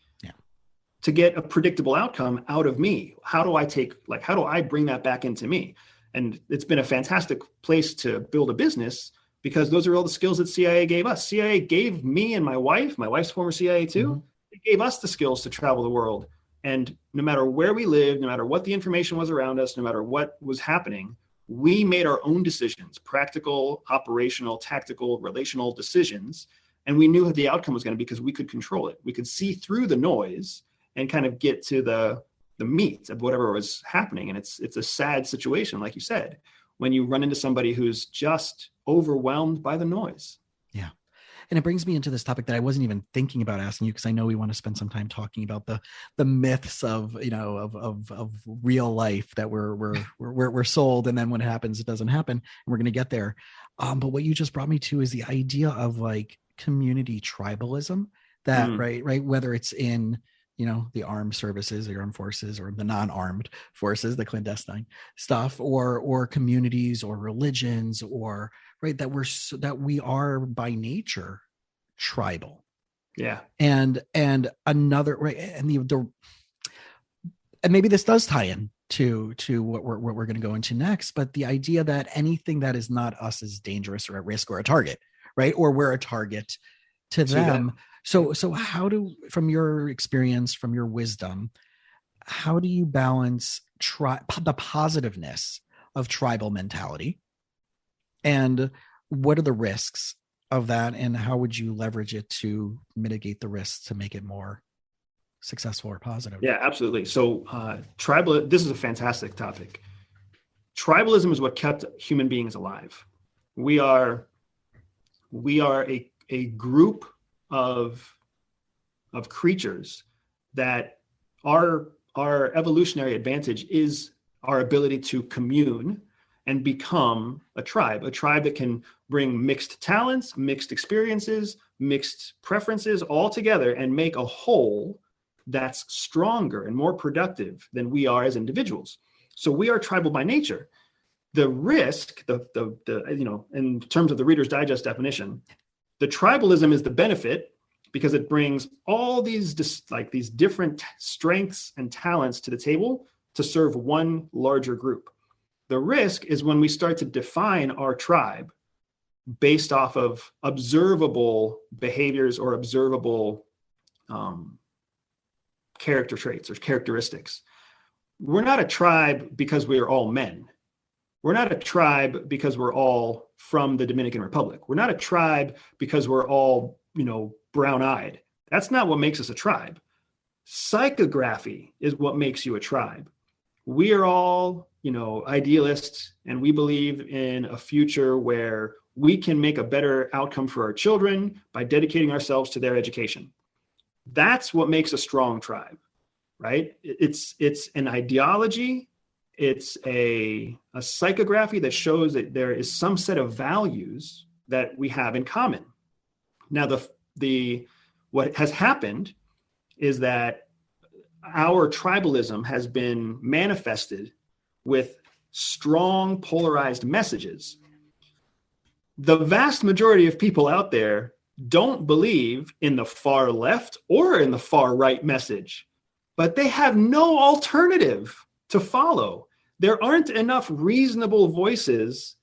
to get a predictable outcome out of me. How do I bring that back into me? And it's been a fantastic place to build a business, because those are all the skills that CIA gave us. CIA gave me and my wife's former CIA too. Mm-hmm. It gave us the skills to travel the world. And no matter where we lived, no matter what the information was around us, no matter what was happening, we made our own decisions, practical, operational, tactical, relational decisions. And we knew what the outcome was going to be because we could control it. We could see through the noise and kind of get to the meat of whatever was happening. And it's a sad situation, like you said, when you run into somebody who's just overwhelmed by the noise. Yeah. And it brings me into this topic that I wasn't even thinking about asking you, because I know we want to spend some time talking about the myths of real life that we're sold, and then when it happens, it doesn't happen, and we're going to get there. But what you just brought me to is the idea of like community tribalism, that right, whether it's in the armed services, the armed forces, or the non-armed forces, the clandestine stuff, or communities or religions, or right, that we are by nature tribal. Yeah. And another, right. And and maybe this does tie in to what we're going to go into next, but the idea that anything that is not us is dangerous or at risk or a target, right? Or we're a target to them. So how from your experience, from your wisdom, how do you balance the positiveness of tribal mentality, and what are the risks of that, and how would you leverage it to mitigate the risks to make it more successful or positive? Yeah, absolutely. So this is a fantastic topic. Tribalism is what kept human beings alive. We are a group of creatures that our evolutionary advantage is our ability to commune and become a tribe that can bring mixed talents, mixed experiences, mixed preferences all together and make a whole that's stronger and more productive than we are as individuals. So we are tribal by nature. The risk, in terms of the Reader's Digest definition, the tribalism is the benefit because it brings all these different strengths and talents to the table to serve one larger group. The risk is when we start to define our tribe based off of observable behaviors or observable character traits or characteristics. We're not a tribe because we are all men. We're not a tribe because we're all from the Dominican Republic. We're not a tribe because we're all, brown-eyed. That's not what makes us a tribe. Psychography is what makes you a tribe. We are all, idealists, and we believe in a future where we can make a better outcome for our children by dedicating ourselves to their education. That's what makes a strong tribe, right? It's an ideology. It's a psychography that shows that there is some set of values that we have in common. Now, what has happened is that our tribalism has been manifested with strong polarized messages. The vast majority of people out there don't believe in the far left or in the far right message, but they have no alternative to follow. There aren't enough reasonable voices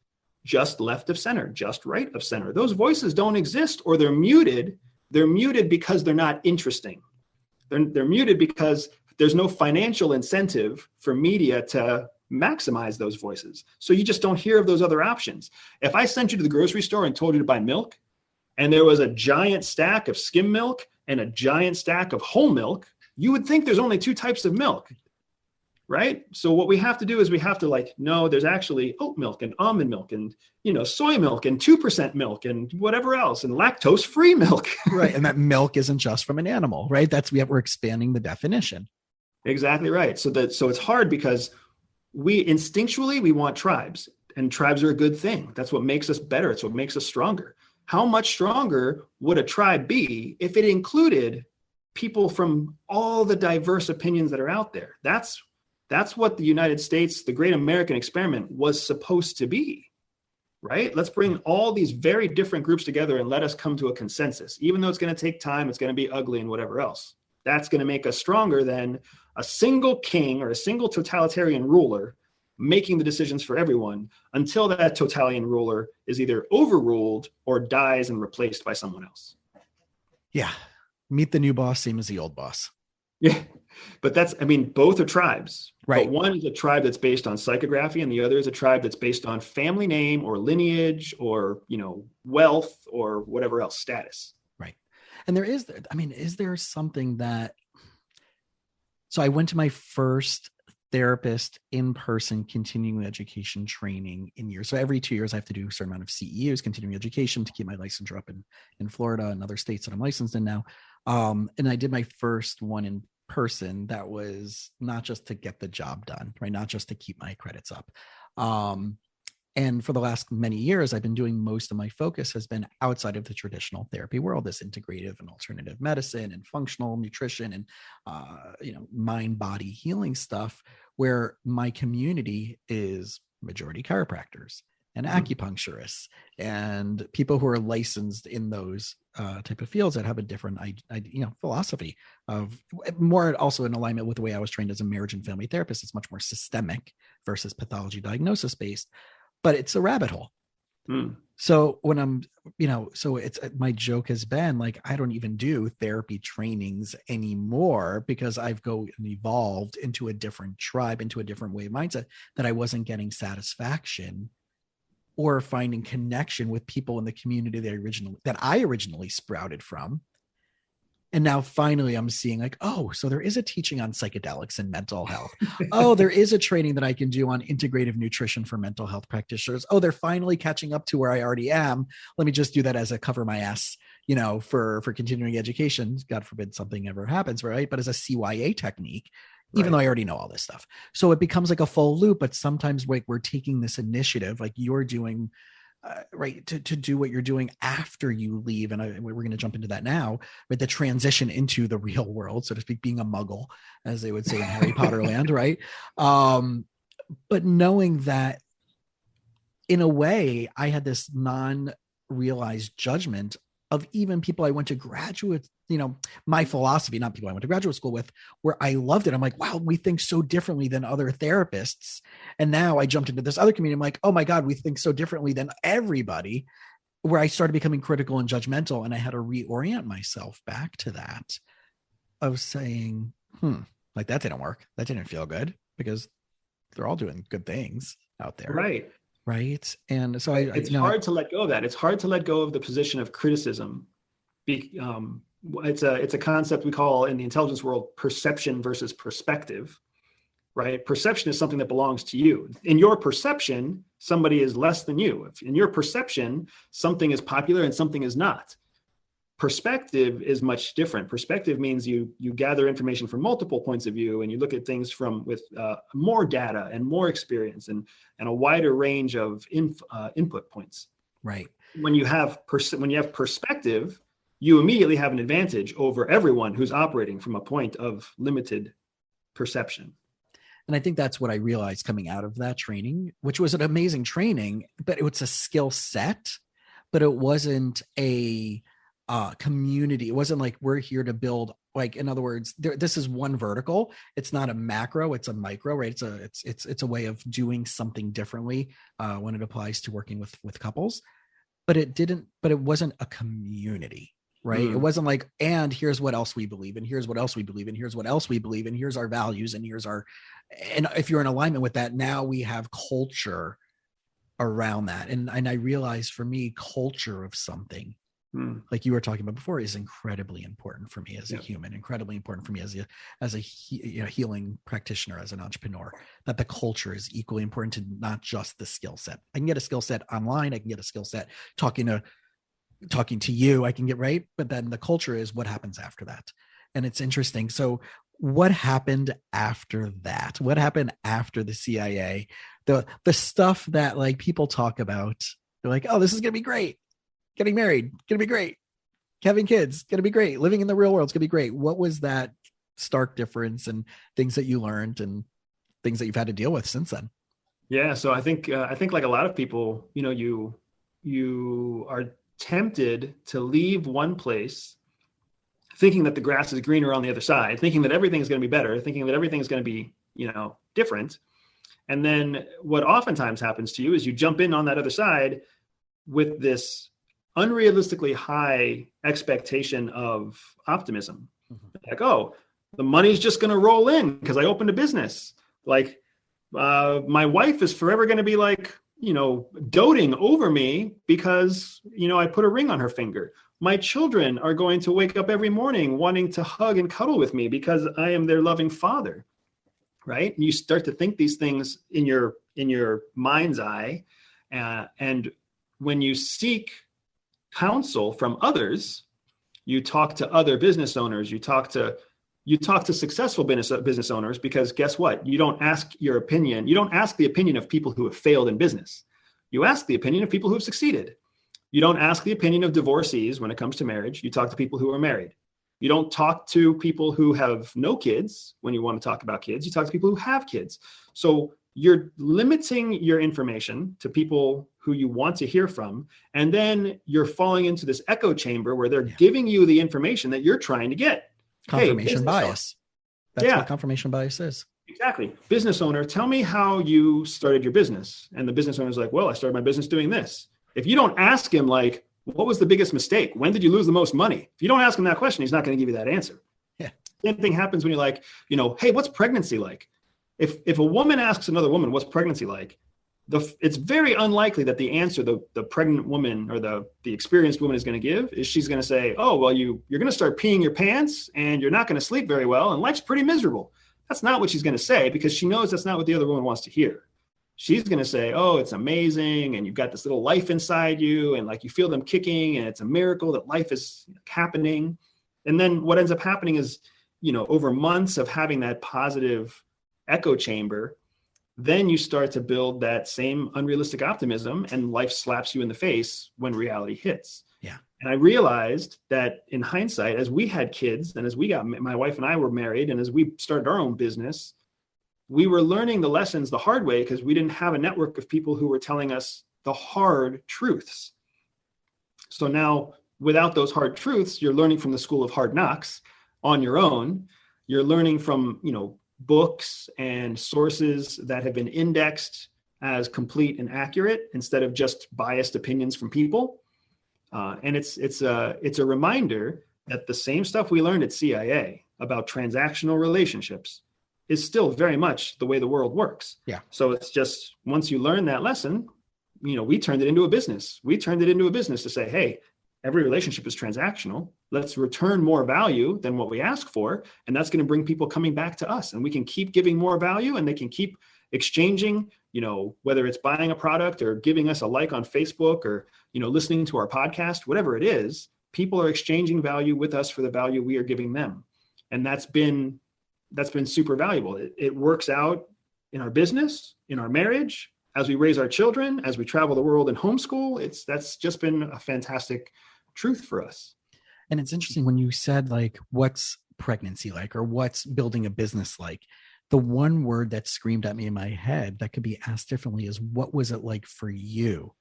just left of center, just right of center. Those voices don't exist, or they're muted. They're muted because they're not interesting. They're muted because there's no financial incentive for media to maximize those voices. So you just don't hear of those other options. If I sent you to the grocery store and told you to buy milk, and there was a giant stack of skim milk and a giant stack of whole milk, you would think there's only two types of milk, right? So what we have to do is we have to no, there's actually oat milk and almond milk and, soy milk and 2% milk and whatever else and lactose-free milk. Right. And that milk isn't just from an animal, right? We're expanding the definition. Exactly right. So it's hard because we instinctually, we want tribes, and tribes are a good thing. That's what makes us better. It's what makes us stronger. How much stronger would a tribe be if it included people from all the diverse opinions that are out there? That's what the United States, the great American experiment, was supposed to be, right? Let's bring all these very different groups together and let us come to a consensus, even though it's going to take time, it's going to be ugly and whatever else. That's going to make us stronger than a single king or a single totalitarian ruler making the decisions for everyone until that totalitarian ruler is either overruled or dies and replaced by someone else. Yeah. Meet the new boss, same as the old boss. Yeah. But both are tribes. Right. But one is a tribe that's based on psychography, and the other is a tribe that's based on family name or lineage or, wealth or whatever else, status. Right. And is there something that, so I went to my first therapist in-person continuing education training in years. So every 2 years I have to do a certain amount of CEUs, continuing education, to keep my licensure up in Florida and other states that I'm licensed in now. And I did my first one in person. That was not just to get the job done, right? Not just to keep my credits up. And for the last many years, I've been doing, most of my focus has been outside of the traditional therapy world, this integrative and alternative medicine and functional nutrition and, mind-body healing stuff, where my community is majority chiropractors and acupuncturists and people who are licensed in those type of fields that have a different, philosophy of, more also in alignment with the way I was trained as a marriage and family therapist. It's much more systemic versus pathology diagnosis based. But it's a rabbit hole. So when I'm, it's, my joke has been I don't even do therapy trainings anymore because I've evolved into a different tribe, into a different way of mindset, that I wasn't getting satisfaction or finding connection with people in the community that I originally sprouted from. And now finally I'm seeing so there is a teaching on psychedelics and mental health. Oh, there is a training that I can do on integrative nutrition for mental health practitioners. Oh, they're finally catching up to where I already am. Let me just do that as a cover my ass, for continuing education. God forbid something ever happens, right? But as a CYA technique, even though I already know all this stuff. So it becomes a full loop, but sometimes we're taking this initiative you're doing, to do what you're doing after you leave. And we're going to jump into that now, but the transition into the real world, so to speak, being a muggle, as they would say in Harry Potter land, right? But knowing that in a way, I had this non-realized judgment of even people I went to graduate, my philosophy, not people I went to graduate school with, where I loved it. I'm wow, we think so differently than other therapists. And now I jumped into this other community. I'm oh my God, we think so differently than everybody, where I started becoming critical and judgmental. And I had to reorient myself back to that of saying, that didn't work. That didn't feel good, because they're all doing good things out there. Right. Right. And so it's hard to let go of that. It's hard to let go of the position of criticism. It's a concept we call in the intelligence world perception versus perspective, right? Perception is something that belongs to you. In your perception, somebody is less than you. In your perception, something is popular and something is not. Perspective is much different. Perspective means you gather information from multiple points of view, and you look at things with more data and more experience and a wider range of input points. Right. When you have perspective, you immediately have an advantage over everyone who's operating from a point of limited perception. And I think that's what I realized coming out of that training, which was an amazing training, but it was a skill set, but it wasn't a community. It wasn't like we're here to build, like, in other words, this is one vertical. It's not a macro, it's a micro, right? It's a way of doing something differently when it applies to working with couples, but it wasn't a community. Right. It wasn't like, and here's what else we believe, and here's what else we believe, and here's what else we believe, and here's our values, and and if you're in alignment with that, now we have culture around that. And I realized for me, culture of something, like you were talking about before, is incredibly important for me as a human, incredibly important for me as a healing practitioner, as an entrepreneur, that the culture is equally important to not just the skill set. I can get a skill set online. I can get a skill set talking to you, I can get right. But then the culture is what happens after that. And it's interesting. So what happened after that? What happened after the CIA? The stuff that, like, people talk about, they're like, oh, this is going to be great. Getting married, going to be great. Having kids, going to be great. Living in the real world is going to be great. What was that stark difference, and things that you learned and things that you've had to deal with since then? Yeah. So I think like a lot of people, you are tempted to leave one place thinking that the grass is greener on the other side, thinking that everything is going to be better, thinking that everything is going to be, different. And then what oftentimes happens to you is you jump in on that other side with this unrealistically high expectation of optimism. Like, oh, the money's just going to roll in because I opened a business. Like, my wife is forever going to be like, doting over me because, I put a ring on her finger. My children are going to wake up every morning wanting to hug and cuddle with me because I am their loving father. Right? And you start to think these things in your mind's eye. And when you seek counsel from others, you talk to other business owners, you talk to successful business owners, because guess what? You don't ask your opinion. You don't ask the opinion of people who have failed in business. You ask the opinion of people who have succeeded. You don't ask the opinion of divorcees when it comes to marriage. You talk to people who are married. You don't talk to people who have no kids when you want to talk about kids. You talk to people who have kids. So you're limiting your information to people who you want to hear from. And then you're falling into this echo chamber where they're giving you the information that you're trying to get. Confirmation bias. That's what confirmation bias is. Exactly. Business owner, tell me how you started your business. And the business owner's like, well, I started my business doing this. If you don't ask him, like, what was the biggest mistake? When did you lose the most money? If you don't ask him that question, he's not going to give you that answer. Yeah. Same thing happens when you're like, hey, what's pregnancy like? If a woman asks another woman, what's pregnancy like? It's very unlikely that the answer the pregnant woman or the experienced woman is going to give is she's going to say, oh, well, you're going to start peeing your pants and you're not going to sleep very well and life's pretty miserable. That's not what she's going to say, because she knows that's not what the other woman wants to hear. She's going to say, oh, it's amazing. And you've got this little life inside you, and like you feel them kicking, and it's a miracle that life is happening. And then what ends up happening is, over months of having that positive echo chamber, then you start to build that same unrealistic optimism, and life slaps you in the face when reality hits. Yeah. And I realized that in hindsight, as we had kids and as my wife and I were married, and as we started our own business, we were learning the lessons the hard way because we didn't have a network of people who were telling us the hard truths. So now, without those hard truths, you're learning from the school of hard knocks on your own. You're learning from, books and sources that have been indexed as complete and accurate instead of just biased opinions from people. And it's a reminder that the same stuff we learned at CIA about transactional relationships is still very much the way the world works. Yeah. So it's just, once you learn that lesson, we turned it into a business. We turned it into a business to say, hey, every relationship is transactional. Let's return more value than what we ask for. And that's going to bring people coming back to us, and we can keep giving more value, and they can keep exchanging, whether it's buying a product or giving us a like on Facebook or, listening to our podcast, whatever it is, people are exchanging value with us for the value we are giving them. And that's been super valuable. It works out in our business, in our marriage, as we raise our children, as we travel the world and homeschool. That's just been a fantastic truth for us. And it's interesting when you said like, what's pregnancy like, or what's building a business like? The one word that screamed at me in my head that could be asked differently is, what was it like for you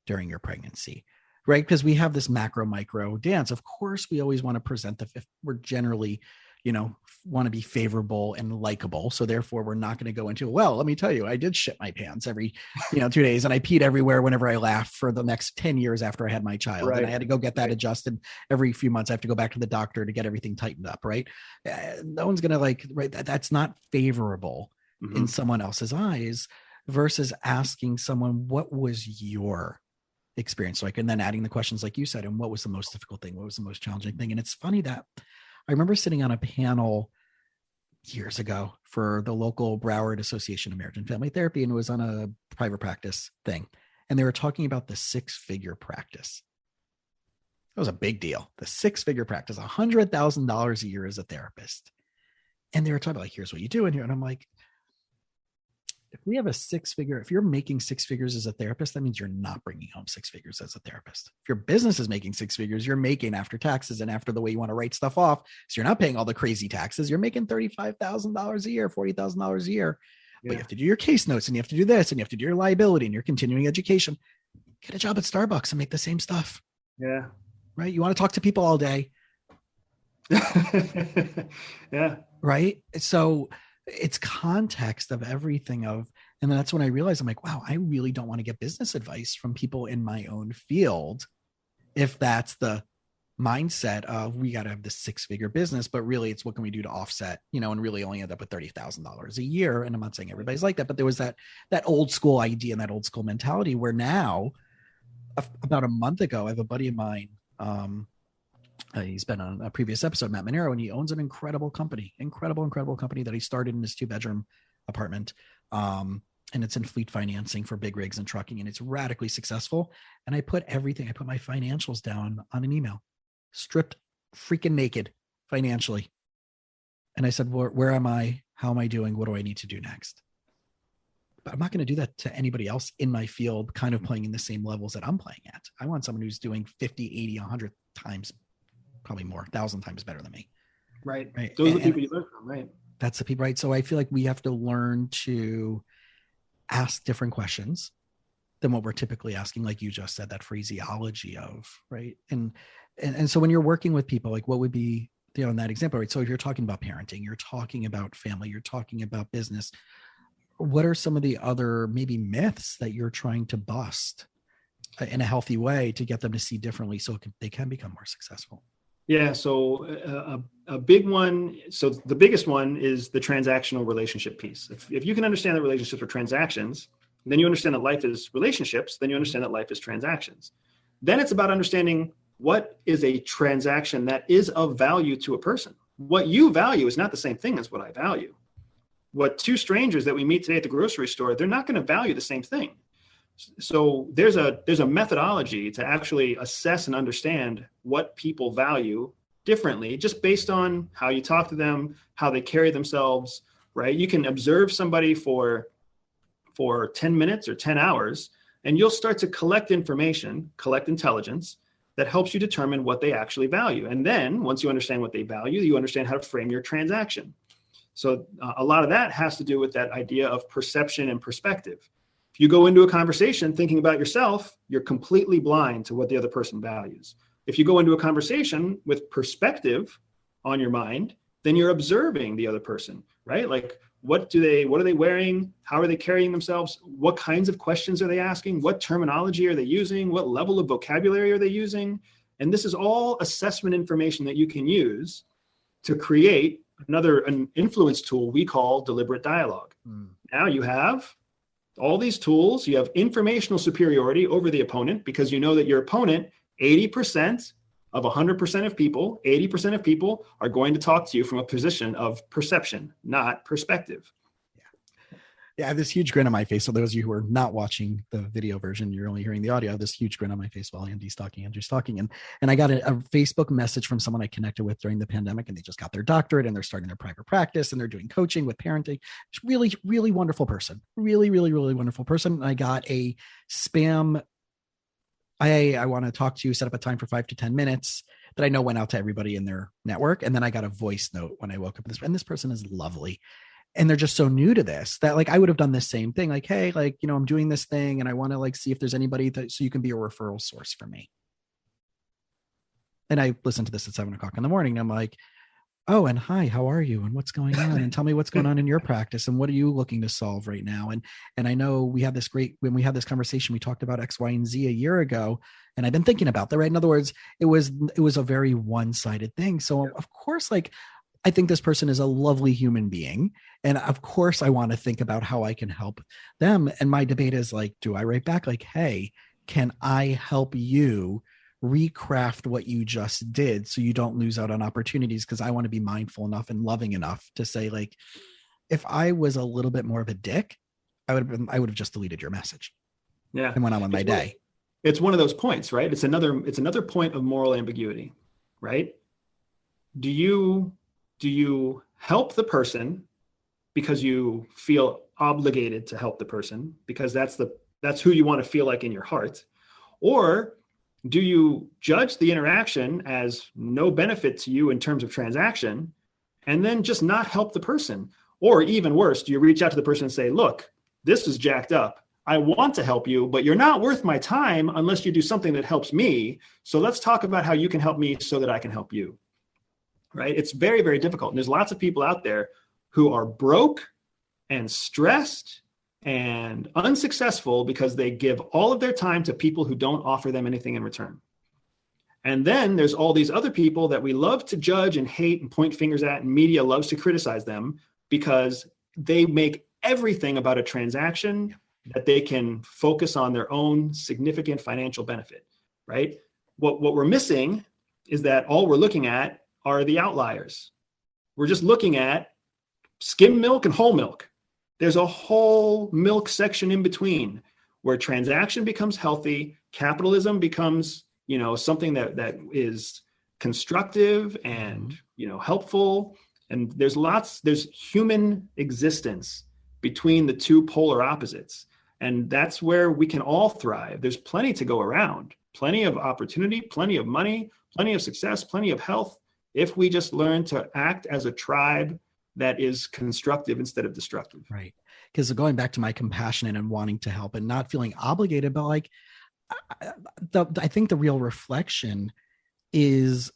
during your pregnancy? Right? Because we have this macro micro dance. Of course, we always want to present we're generally, want to be favorable and likable. So therefore we're not going to go into, well, let me tell you, I did shit my pants every, 2 days, and I peed everywhere whenever I laughed for the next 10 years after I had my child. Right. And I had to go get that adjusted every few months. I have to go back to the doctor to get everything tightened up. Right. No one's going to right. That's not favorable in someone else's eyes, versus asking someone, what was your experience like? And then adding the questions like you said, and what was the most difficult thing? What was the most challenging thing? And it's funny that I remember sitting on a panel years ago for the local Broward Association of Marriage and Family Therapy, and it was on a private practice thing. And they were talking about the 6-figure practice. That was a big deal. The 6-figure practice, $100,000 a year as a therapist. And they were talking about like, here's what you do in here. And I'm like, if we have if you're making 6 figures as a therapist, that means you're not bringing home 6 figures as a therapist. If your business is making 6 figures, you're making after taxes and after the way you want to write stuff off. So you're not paying all the crazy taxes. You're making $35,000 a year, $40,000 a year, but you have to do your case notes, and you have to do this, and you have to do your liability and your continuing education. Get a job at Starbucks and make the same stuff. Yeah. Right. You want to talk to people all day. Yeah. Right. So it's context of everything and that's when I realized, I'm like, wow, I really don't want to get business advice from people in my own field. If that's the mindset of, we got to have this 6-figure business, but really it's what can we do to offset, and really only end up with $30,000 a year. And I'm not saying everybody's like that, but there was that old school idea and that old school mentality where now, about a month ago, I have a buddy of mine, he's been on a previous episode, Matt Monero, and he owns an incredible company that he started in his 2-bedroom apartment. And it's in fleet financing for big rigs and trucking, and it's radically successful. And I put my financials down on an email, stripped freaking naked financially. And I said, where am I? How am I doing? What do I need to do next? But I'm not going to do that to anybody else in my field, kind of playing in the same levels that I'm playing at. I want someone who's doing 50, 80, 100 times, probably more, 1,000 times better than me. Right. Those are the people you learn from, right? That's the people, right? So I feel like we have to learn to ask different questions than what we're typically asking, like you just said, that phraseology of, right? And so when you're working with people, like what would be, in that example, right? So if you're talking about parenting, you're talking about family, you're talking about business, what are some of the other maybe myths that you're trying to bust in a healthy way to get them to see differently so they can become more successful? Yeah. So a big one. So the biggest one is the transactional relationship piece. If you can understand that relationships are transactions, then you understand that life is relationships, then you understand that life is transactions. Then it's about understanding what is a transaction that is of value to a person. What you value is not the same thing as what I value. What two strangers that we meet today at the grocery store, they're not going to value the same thing. So there's a methodology to actually assess and understand what people value differently, just based on how you talk to them, how they carry themselves, right? You can observe somebody for 10 minutes or 10 hours, and you'll start to collect information, collect intelligence that helps you determine what they actually value. And then once you understand what they value, you understand how to frame your transaction. So a lot of that has to do with that idea of perception and perspective. If you go into a conversation thinking about yourself, you're completely blind to what the other person values. If you go into a conversation with perspective on your mind, then you're observing the other person, right? Like, what are they wearing? How are they carrying themselves? What kinds of questions are they asking? What terminology are they using? What level of vocabulary are they using? And this is all assessment information that you can use to create an influence tool we call deliberate dialogue. Now you have all these tools. You have informational superiority over the opponent because you know that your opponent, 80% of 100% of people, 80% of people are going to talk to you from a position of perception, not perspective. Yeah, I have this huge grin on my face. So those of you who are not watching the video version, you're only hearing the audio. I have this huge grin on my face while Andrew's talking. And I got a Facebook message from someone I connected with during the pandemic, and they just got their doctorate and they're starting their private practice and they're doing coaching with parenting. It's really, really wonderful person. Really, really, really wonderful person. And I got a spam I want to talk to you, set up a time for 5 to 10 minutes that I know went out to everybody in their network. And then I got a voice note when I woke up, and this person is lovely. And they're just so new to this that like, I would have done the same thing. Like, hey, like, you know, I'm doing this thing and I want to like, see if there's anybody so you can be a referral source for me. And I listened to this at 7 o'clock in the morning. And I'm like, oh, and hi, how are you? And what's going on? And tell me what's going on in your practice. And what are you looking to solve right now? And I know when we had this conversation, we talked about X, Y, and Z a year ago. And I've been thinking about that, right? In other words, it was a very one-sided thing. So of course, like, I think this person is a lovely human being. And of course I want to think about how I can help them. And my debate is like, do I write back like, hey, can I help you recraft what you just did so you don't lose out on opportunities? Because I want to be mindful enough and loving enough to say, like, if I was a little bit more of a dick, I would have just deleted your message. Yeah. And went on with my day. It's one of those points, right? It's another point of moral ambiguity, right? Do you help the person because you feel obligated to help the person because that's who you want to feel like in your heart? Or do you judge the interaction as no benefit to you in terms of transaction and then just not help the person? Or even worse, do you reach out to the person and say, look, this is jacked up. I want to help you, but you're not worth my time unless you do something that helps me. So let's talk about how you can help me so that I can help you. Right? It's very, very difficult. And there's lots of people out there who are broke and stressed and unsuccessful because they give all of their time to people who don't offer them anything in return. And then there's all these other people that we love to judge and hate and point fingers at, and media loves to criticize them because they make everything about a transaction that they can focus on their own significant financial benefit, right? What we're missing is that all we're looking at are the outliers. We're just looking at skim milk and whole milk. There's a whole milk section in between where transaction becomes healthy, capitalism becomes, something that is constructive and, helpful. And there's human existence between the two polar opposites. And that's where we can all thrive. There's plenty to go around, plenty of opportunity, plenty of money, plenty of success, plenty of health, if we just learn to act as a tribe that is constructive instead of destructive. Right. Because going back to my compassion and wanting to help and not feeling obligated, but like, I think the real reflection is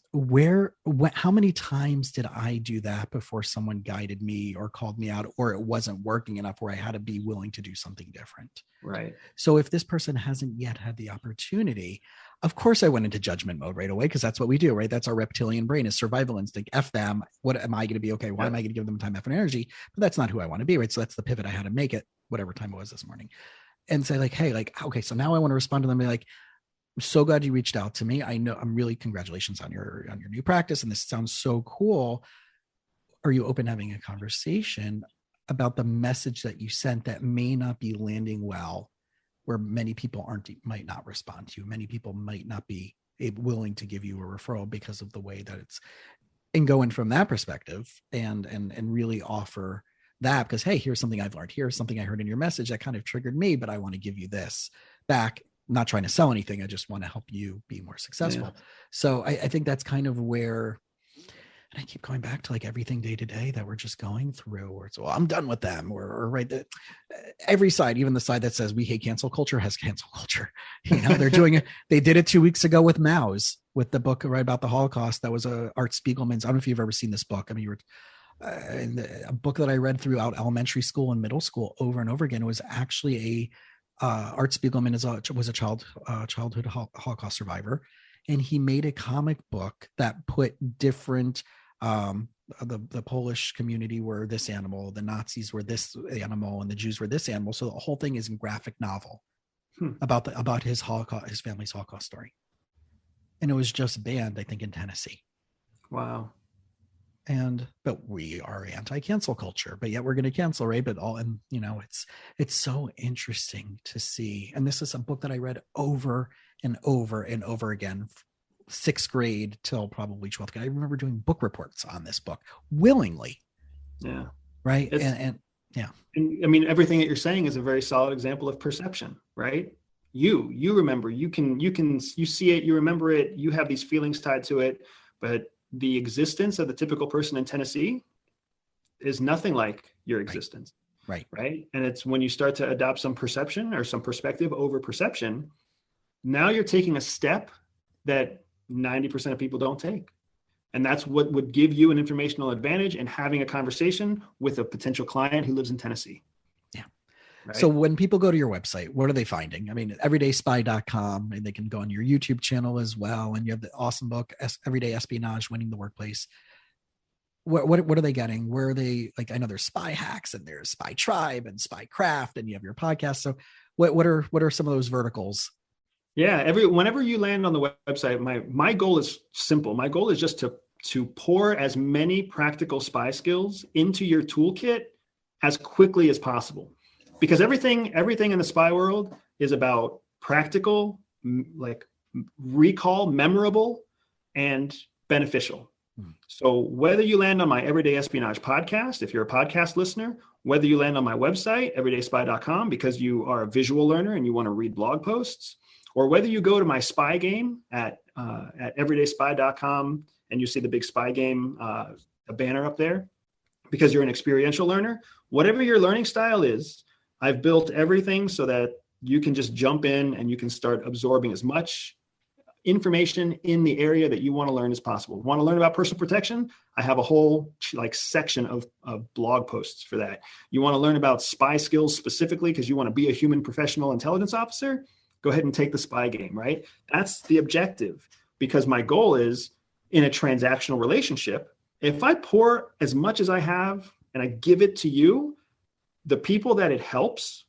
how many times did I do that before someone guided me or called me out, or it wasn't working enough where I had to be willing to do something different. Right. So if this person hasn't yet had the opportunity, of course I went into judgment mode right away, because that's what we do, right? That's our reptilian brain, is survival instinct. F them. What am I going to be? Okay. Why am I going to give them time, effort, and energy? But that's not who I want to be, right? So that's the pivot I had to make it, whatever time it was this morning, and say like, hey, like, okay, so now I want to respond to them and be like, I'm so glad you reached out to me. I know I'm really, congratulations on your new practice. And this sounds so cool. Are you open to having a conversation about the message that you sent that may not be landing well, where many people might not respond to you. Many people might not be willing to give you a referral because of the way that it's, and go in from that perspective and really offer that, because, hey, here's something I've learned. Here's something I heard in your message that kind of triggered me, but I want to give you this back. Not trying to sell anything. I just want to help you be more successful. Yeah. So I think that's kind of where, and I keep going back to like everything day to day that we're just going through, or it's, well, I'm done with them, or right. Every side, even the side that says we hate cancel culture, has cancel culture. They're doing it. They did it 2 weeks ago with Maus, with the book right about the Holocaust. That was Art Spiegelman's. I don't know if you've ever seen this book. I mean, a book that I read throughout elementary school and middle school over and over again. It was actually Art Spiegelman was a childhood Holocaust survivor, and he made a comic book that put different the Polish community were this animal, the Nazis were this animal, and the Jews were this animal. So the whole thing is a graphic novel about his family's Holocaust story, and it was just banned, I think, in Tennessee. Wow. But we are anti-cancel culture, but yet we're going to cancel, right? But it's so interesting to see. And this is a book that I read over and over and over again, 6th grade till probably 12th grade. I remember doing book reports on this book willingly. Yeah. Right. And yeah. And I mean, everything that you're saying is a very solid example of perception, right? you remember, you see it, you remember it, you have these feelings tied to it. But the existence of the typical person in Tennessee is nothing like your existence. Right. And it's when you start to adopt some perception or some perspective over perception, now you're taking a step that 90% of people don't take. And that's what would give you an informational advantage in having a conversation with a potential client who lives in Tennessee. Yeah. Right? So when people go to your website, what are they finding? I mean, everydayspy.com, and they can go on your YouTube channel as well. And you have the awesome book, Everyday Espionage, Winning the Workplace. What are they getting? Where are they? Like, I know there's Spy Hacks and there's Spy Tribe and Spy Craft, and you have your podcast. So what are some of those verticals? Yeah. Whenever you land on the website, my goal is simple. My goal is just to pour as many practical spy skills into your toolkit as quickly as possible. Because everything in the spy world is about practical, like recall, memorable, and beneficial. So whether you land on my Everyday Espionage podcast, if you're a podcast listener, whether you land on my website, everydayspy.com, because you are a visual learner and you want to read blog posts, or whether you go to my spy game at everydayspy.com and you see the big spy game, a banner up there, because you're an experiential learner, whatever your learning style is, I've built everything so that you can just jump in and you can start absorbing as much information in the area that you want to learn as possible. Want to learn about personal protection? I have a whole section of blog posts for that. You want to learn about spy skills specifically because you want to be a human professional intelligence officer? Go ahead and take the spy game, right? That's the objective, because my goal is, in a transactional relationship, if I pour as much as I have and I give it to you, the people that it helps,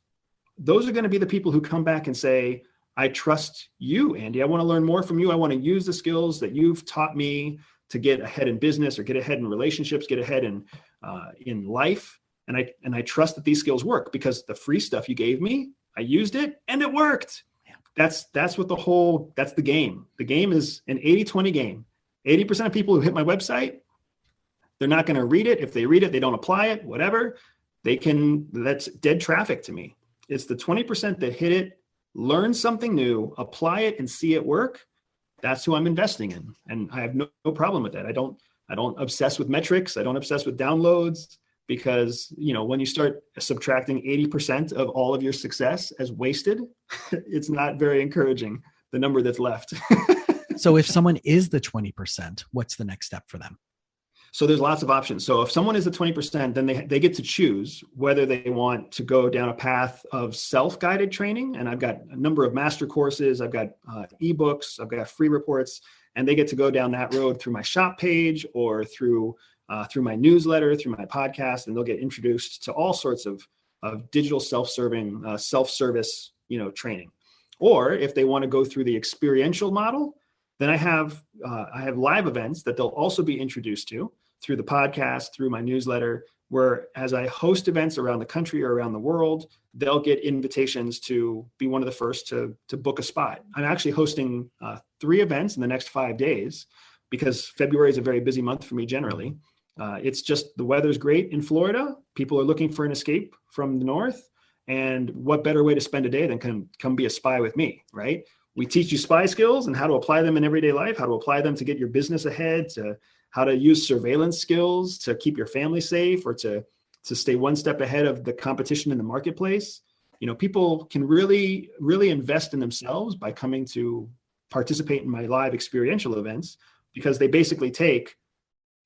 those are going to be the people who come back and say, I trust you, Andy. I want to learn more from you. I want to use the skills that you've taught me to get ahead in business or get ahead in relationships, get ahead in life. And I trust that these skills work because the free stuff you gave me, I used it and it worked. Yeah. That's the game. The game is an 80-20 game. 80% of people who hit my website, they're not going to read it. If they read it, they don't apply it, whatever. That's dead traffic to me. It's the 20% that hit it, learn something new, apply it, and see it work. That's who I'm investing in. And I have no problem with that. I don't obsess with metrics. I don't obsess with downloads, because, when you start subtracting 80% of all of your success as wasted, it's not very encouraging, the number that's left. So if someone is the 20%, what's the next step for them? So there's lots of options. So if someone is the 20%, then they get to choose whether they want to go down a path of self-guided training. And I've got a number of master courses. I've got ebooks. I've got free reports, and they get to go down that road through my shop page or through my newsletter, through my podcast, and they'll get introduced to all sorts of digital self-serving, self-service, training. Or if they want to go through the experiential model, then I have live events that they'll also be introduced to through the podcast, through my newsletter, where as I host events around the country or around the world, they'll get invitations to be one of the first to book a spot. I'm actually hosting 3 events in the next 5 days, because February is a very busy month for me generally. It's just the weather's great in Florida. People are looking for an escape from the north. And what better way to spend a day than come be a spy with me, right? We teach you spy skills and how to apply them in everyday life, how to apply them to get your business ahead, to how to use surveillance skills to keep your family safe, or to stay one step ahead of the competition in the marketplace. People can really, really invest in themselves by coming to participate in my live experiential events, because they basically take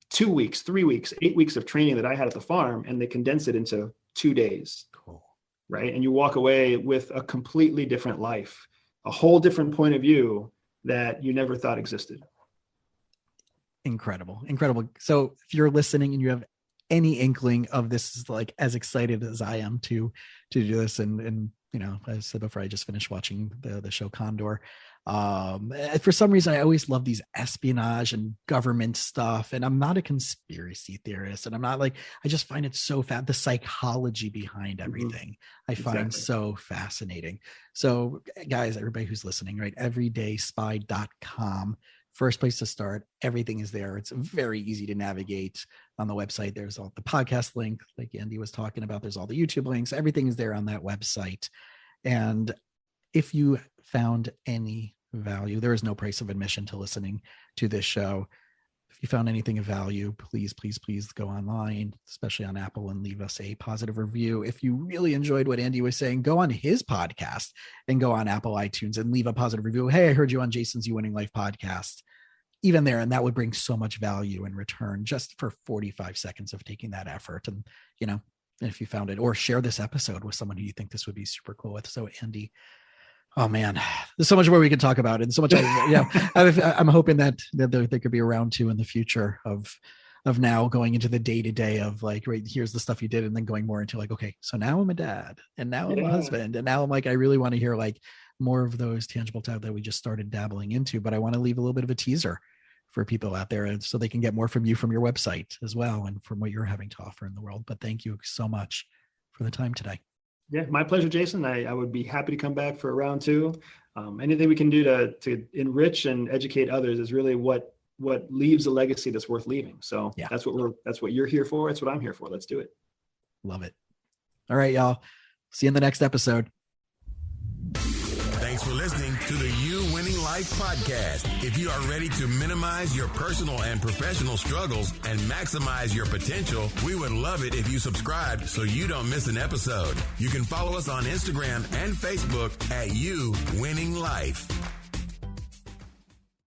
2 weeks, 3 weeks, 8 weeks of training that I had at the farm, and they condense it into 2 days. Cool. Right. And you walk away with a completely different life, a whole different point of view that you never thought existed. Incredible. So if you're listening and you have any inkling of this, is like as excited as I am to do this, and I said before, I just finished watching the show Condor. For some reason, I always love these espionage and government stuff, and I'm not a conspiracy theorist, and I'm not I just find it so the psychology behind everything I find so fascinating. So guys, everybody who's listening, right? everydayspy.com. First place to start. Everything is there. It's very easy to navigate on the website. There's all the podcast link, like Andy was talking about. There's all the YouTube links. Everything is there on that website. And if you found any value, there is no price of admission to listening to this show. If you found anything of value, please go online, especially on Apple, and leave us a positive review. If you really enjoyed what Andy was saying, go on his podcast and go on Apple iTunes and leave a positive review. Hey, I heard you on Jason's You Winning Life podcast. Even there, and that would bring so much value in return just for 45 seconds of taking that effort. And, if you found it, or share this episode with someone who you think this would be super cool with. So Andy, oh man, there's so much more we can talk about, and so much. I'm hoping that there could be a round 2 in the future of now going into the day-to-day of like, right, here's the stuff you did, and then going more into like, okay, so now I'm a dad, and now I'm a husband, and now I'm like, I really want to hear like more of those tangible stuff that we just started dabbling into. But I want to leave a little bit of a teaser for people out there, and so they can get more from you from your website as well, and from what you're having to offer in the world. But thank you so much for the time today. Yeah, my pleasure, Jason. I would be happy to come back for a round 2. Anything we can do to enrich and educate others is really what leaves a legacy that's worth leaving. So that's what you're here for. That's what I'm here for. Let's do it. Love it. All right, y'all. See you in the next episode. Thanks for listening to the You Winning Life podcast. If you are ready to minimize your personal and professional struggles and maximize your potential, we would love it if you subscribe so you don't miss an episode. You can follow us on Instagram and Facebook at You Winning Life.